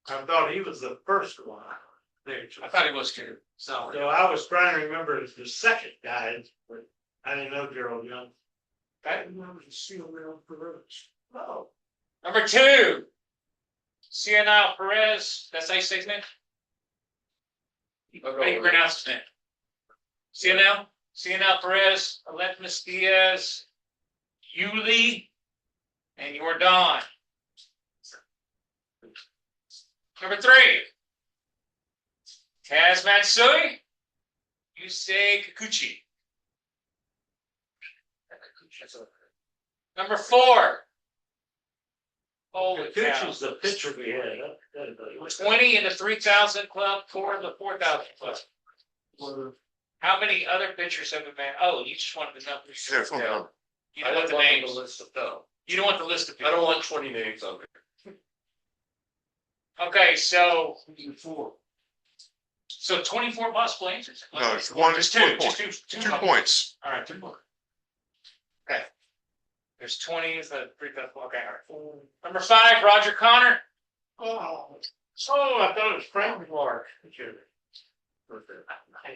I thought he was the first one. I thought he was too. So I was trying to remember the second guy, but I didn't know Gerald Young. Okay. remember the seal around Perez. Oh. Number 2. Cianal Perez. That's how you say his name? How do you pronounce his name? Cianal Perez, Aletmus Diaz, Yuli, and Jordan. Number 3. Kaz Matsui, Yusei Kikuchi. Number 4. Holy cow. Kikuchi's the pitcher we had. 20 in the 3,000 club, 4 in the 4,000 club. How many other pitchers have been? Oh, you just wanted the numbers. Yeah, it's on the number. You don't want the names. You don't want the list of people. I don't want 20 names on there. Okay, so 24 possible answers. No, it's one. Just It's 1 two. point. Just two. 2 points. All right, 2 more. Okay. There's 20. Is the 3,000? Okay, all right. Number 5, Roger Connor. Oh, I thought it was Frank Clark.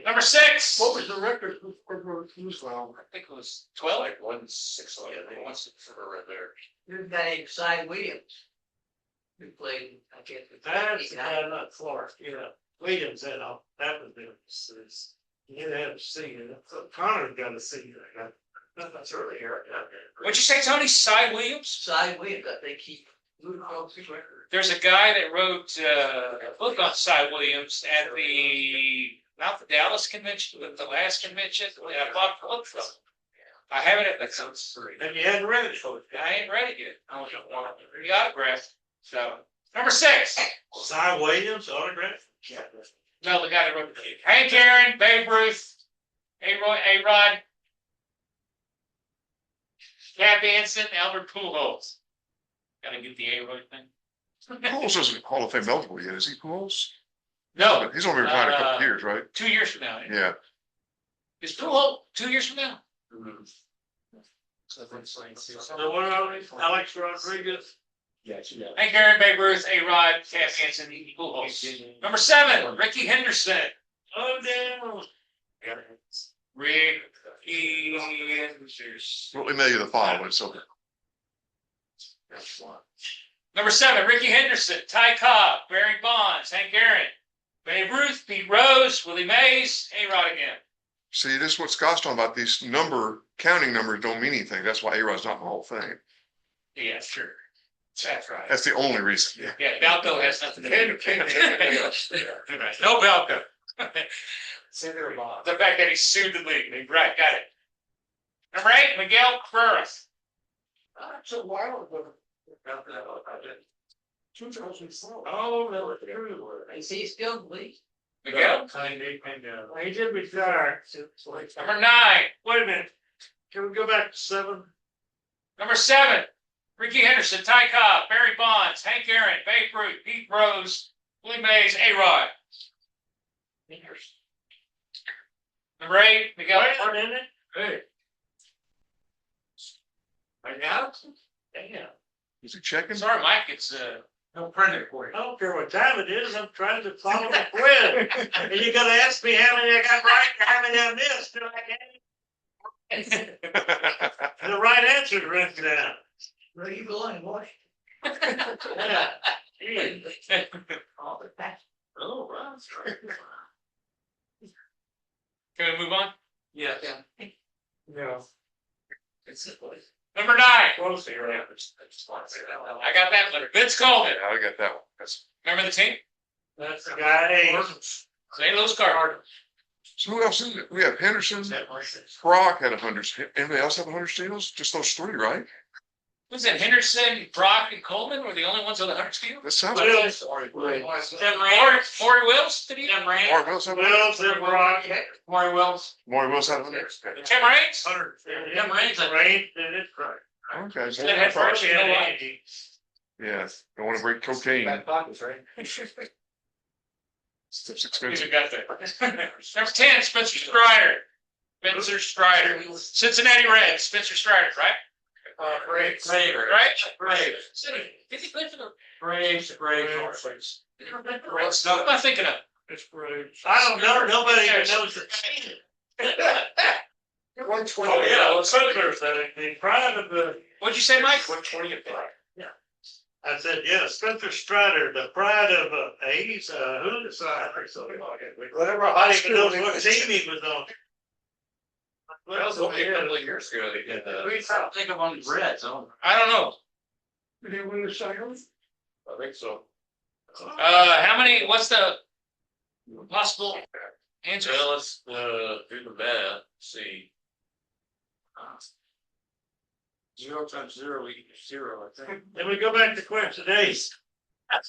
Number 6. What was the record for Israel? I think it was 12. Like 1-6. Yeah, they want right there. Your guy, Cy Williams, who played, I can't. That's not Clark. Yeah, Williams had all that was there. You had to see it. Connor's got to see that. That's early here. What'd you say, Tony? Cy Williams? Cy Williams, I think he. There's a guy that wrote a book on Cy Williams at not the Dallas convention, but the last convention. I bought a book from him. I have it at the house. And you hadn't read it. I ain't read it yet. I don't want the autograph. So number 6. Cy Williams autograph? No, the guy that wrote the book. Hank Aaron, Babe Ruth, A-Rod, Cap Anson, Albert Pujols. Gotta get the A-Rod thing. Pujols isn't Hall of Fame eligible yet, is he? Pujols? No. He's only retired a couple of years, right? 2 years from now. Yeah. Is Pujols 2 years from now? So what are we? Alex Rodriguez? Hank Aaron, Babe Ruth, A-Rod, Cap Anson, Pujols. Number 7, Ricky Henderson. Oh, damn. Ricky Henderson. We'll email you the file when it's over. Number 7, Ricky Henderson, Ty Cobb, Barry Bonds, Hank Aaron, Babe Ruth, Pete Rose, Willie Mays, A-Rod again. See, this is what Scott's talking about. These counting numbers don't mean anything. That's why A-Rod's not in the Hall of Fame. Yeah, sure. That's right. That's the only reason. Yeah, Balco has nothing to do with it. No Balco. The fact that he sued the league. Right, got it. Number 8, Miguel Cabrera. That's a while ago. 2004. Oh, no, true. Is he still in the league? Miguel. He did retire. Number 9. Wait a minute. Can we go back to 7? Number 7, Ricky Henderson, Ty Cobb, Barry Bonds, Hank Aaron, Babe Ruth, Pete Rose, Willie Mays, A-Rod. Number 8, Miguel. Wait a minute. Hey. Right now? Damn. Is he checking? Sorry, Mike, it's no printer for you. I don't care what time it is. I'm trying to follow the quiz. And you're gonna ask me how many I got right and how many I missed. So I can't. The right answer is written down. Where are you going, boy? Oh, wow. Can we move on? Yeah. No. Number 9. Close here. I got that letter. Vince Coleman. Yeah, I got that one. That's, Remember the team? That's the guy. St. Louis Cardinals. so who else is it? We have Henderson. Brock had 100. Anybody else have 100 steals? Just those 3, right? Who's that? Henderson, Brock, and Coleman were the only ones with 100 steals? That sounds Maury Wills? Did he? Maury Wills had 100. Wills and Brock. Maury Wills. Maury Wills had 100. Tim Raines? Tim Raines did it right. Okay. So That had virtually no line. yeah. Don't want to break cocaine. Back pockets, right? Stuff's Who's expensive. who got that? Number 10, Spencer Strider. Spencer Strider. Cincinnati Reds. Spencer Strider, right? Braves. Right? Braves. Did he play for the Braves. Reds? What am I thinking of? It's great. I don't know. Nobody even knows the team. 120. Oh, yeah. Well, Spencer's the pride of the. What'd you say, Mike? 120. Yeah. I said, yeah, Spencer Strider, the pride of he's who's whatever. I don't even know what team he was on. That was only a couple of years ago. They did that. We try to think of on the Reds. I don't know. Did he win the second? I think so. How many? What's the possible answer? Well, let's do the math. See. 0 times 0 equals 0, I think. Then we go back to Quincy days. I'm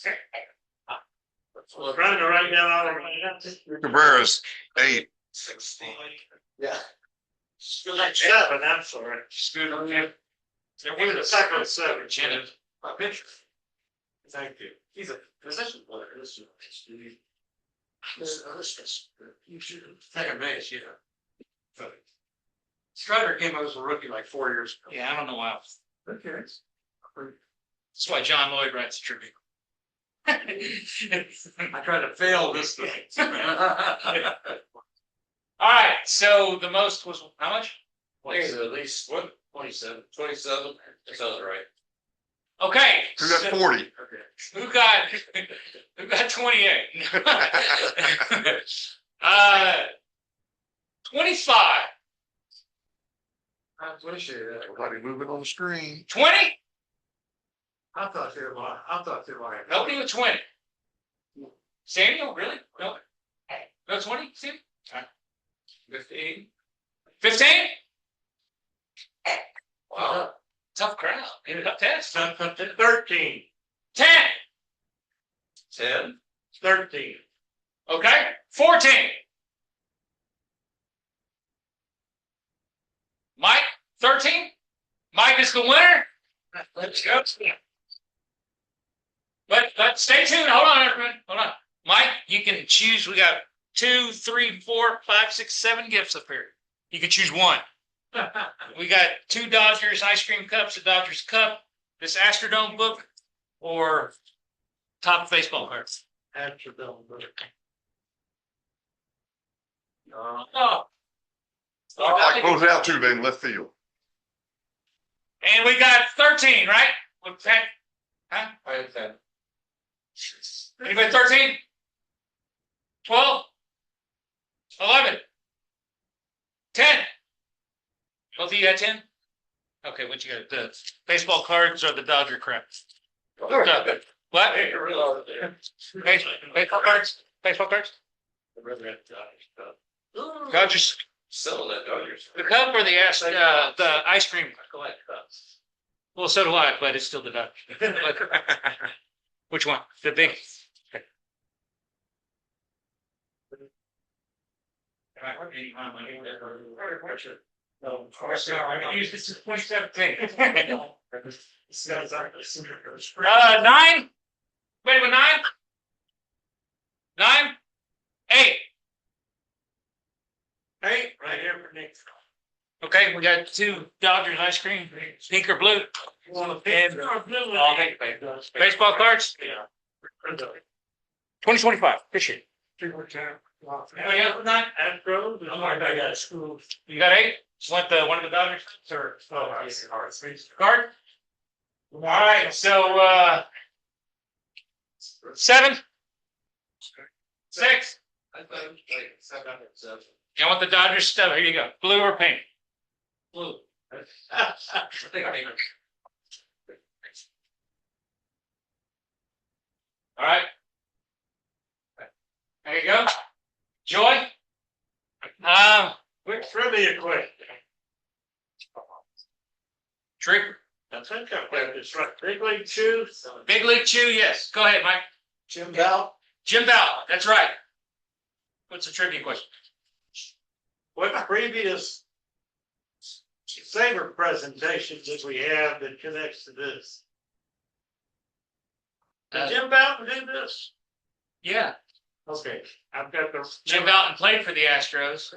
trying to write down all the. Cabrera's 8. 16. Yeah. Like 7, I'm sorry. Scoot on him. He was a second 7. Jenny. My pitcher. Thank you. He's a position player. This is second base, yeah. Strider came out as a rookie like 4 years ago. Yeah, I don't know why. Okay. That's why John Lloyd writes a tribute. I tried to fail this thing. All right, so the most was how much? At least what? 27. 27. That sounds right. Okay. Who got 40? Who got 28? 25. I appreciate that. Everybody moving on the screen. 20? I thought they were. Nobody with 20. Samuel, really? No. No 20, Sam? 15. 15? Wow. Tough crowd. Tough test. 13. 10. 10. 13. Okay. 14. Mike, 13. Mike is the winner. Let's go. But stay tuned. Hold on, everyone. Hold on. Mike, you can choose. We got 2, 3, 4, 5, 6, 7 gifts up here. You can choose one. We got 2 Dodgers ice cream cups, a Dodgers cup, this Astrodome book, or top baseball cards. Astrodome book. Oh. I close out too, they in left field. And we got 13, right? Huh? Anybody 13? 12? 11? 10? Both of you got 10? Okay, what you got? The baseball cards or the Dodger crap? What? Baseball cards? Baseball cards? Dodgers. Selling that Dodgers. The cup or the ice cream? Well, so do I, but it's still the Dodgers. Which one? The big. No, I used this in 2017. 9? Wait, 9? 9? 8? 8? Right here for Nick. Okay, we got 2 Dodgers ice cream, pink or blue. And baseball cards? 2025, this year. Anybody else with 9? Astros. I got school. You got 8? Just want one of the Dodgers? Or card? All right, so 7? 6? You want the Dodgers stuff? Here you go. Blue or pink? Blue. All right. There you go. Joy. Quick trivia question. Trick. I think I've got this right. Big League Chew. Big League Chew, yes. Go ahead, Mike. Jim Bell. Jim Bell, that's right. What's the trivia question? What previous SABR presentation did we have that connects to this? Did Jim Bouton do this? Yeah. Okay, I've got the. Jim Bouton played for the Astros.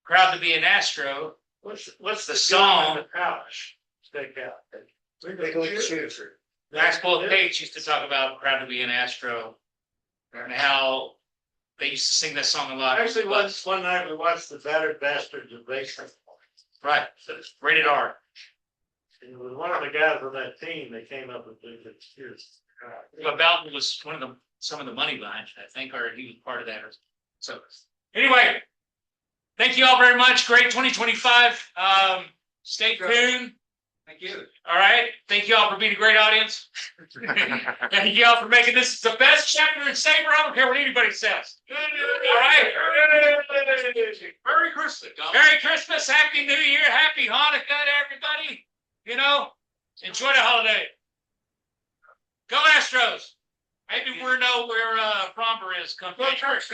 Proud to be an Astro. What's the song? The pouch. Stick out. Maxwell Page used to talk about proud to be an Astro and how they used to sing that song a lot. Actually, one night we watched the Battered Bastards of Baseball. Right, rated R. And it was one of the guys on that team that came up with the excuse. But Bouton was some of the money behind it, I think, or he was part of that. So anyway, thank you all very much. Great 2025. Stay tuned. Thank you. All right. Thank you all for being a great audience. Thank you all for making this the best chapter in SABR. I don't care what anybody says. All right. Merry Christmas. Merry Christmas. Happy New Year. Happy Hanukkah to everybody. You know, enjoy the holiday. Go Astros. Maybe we know where Promper is. Come to church.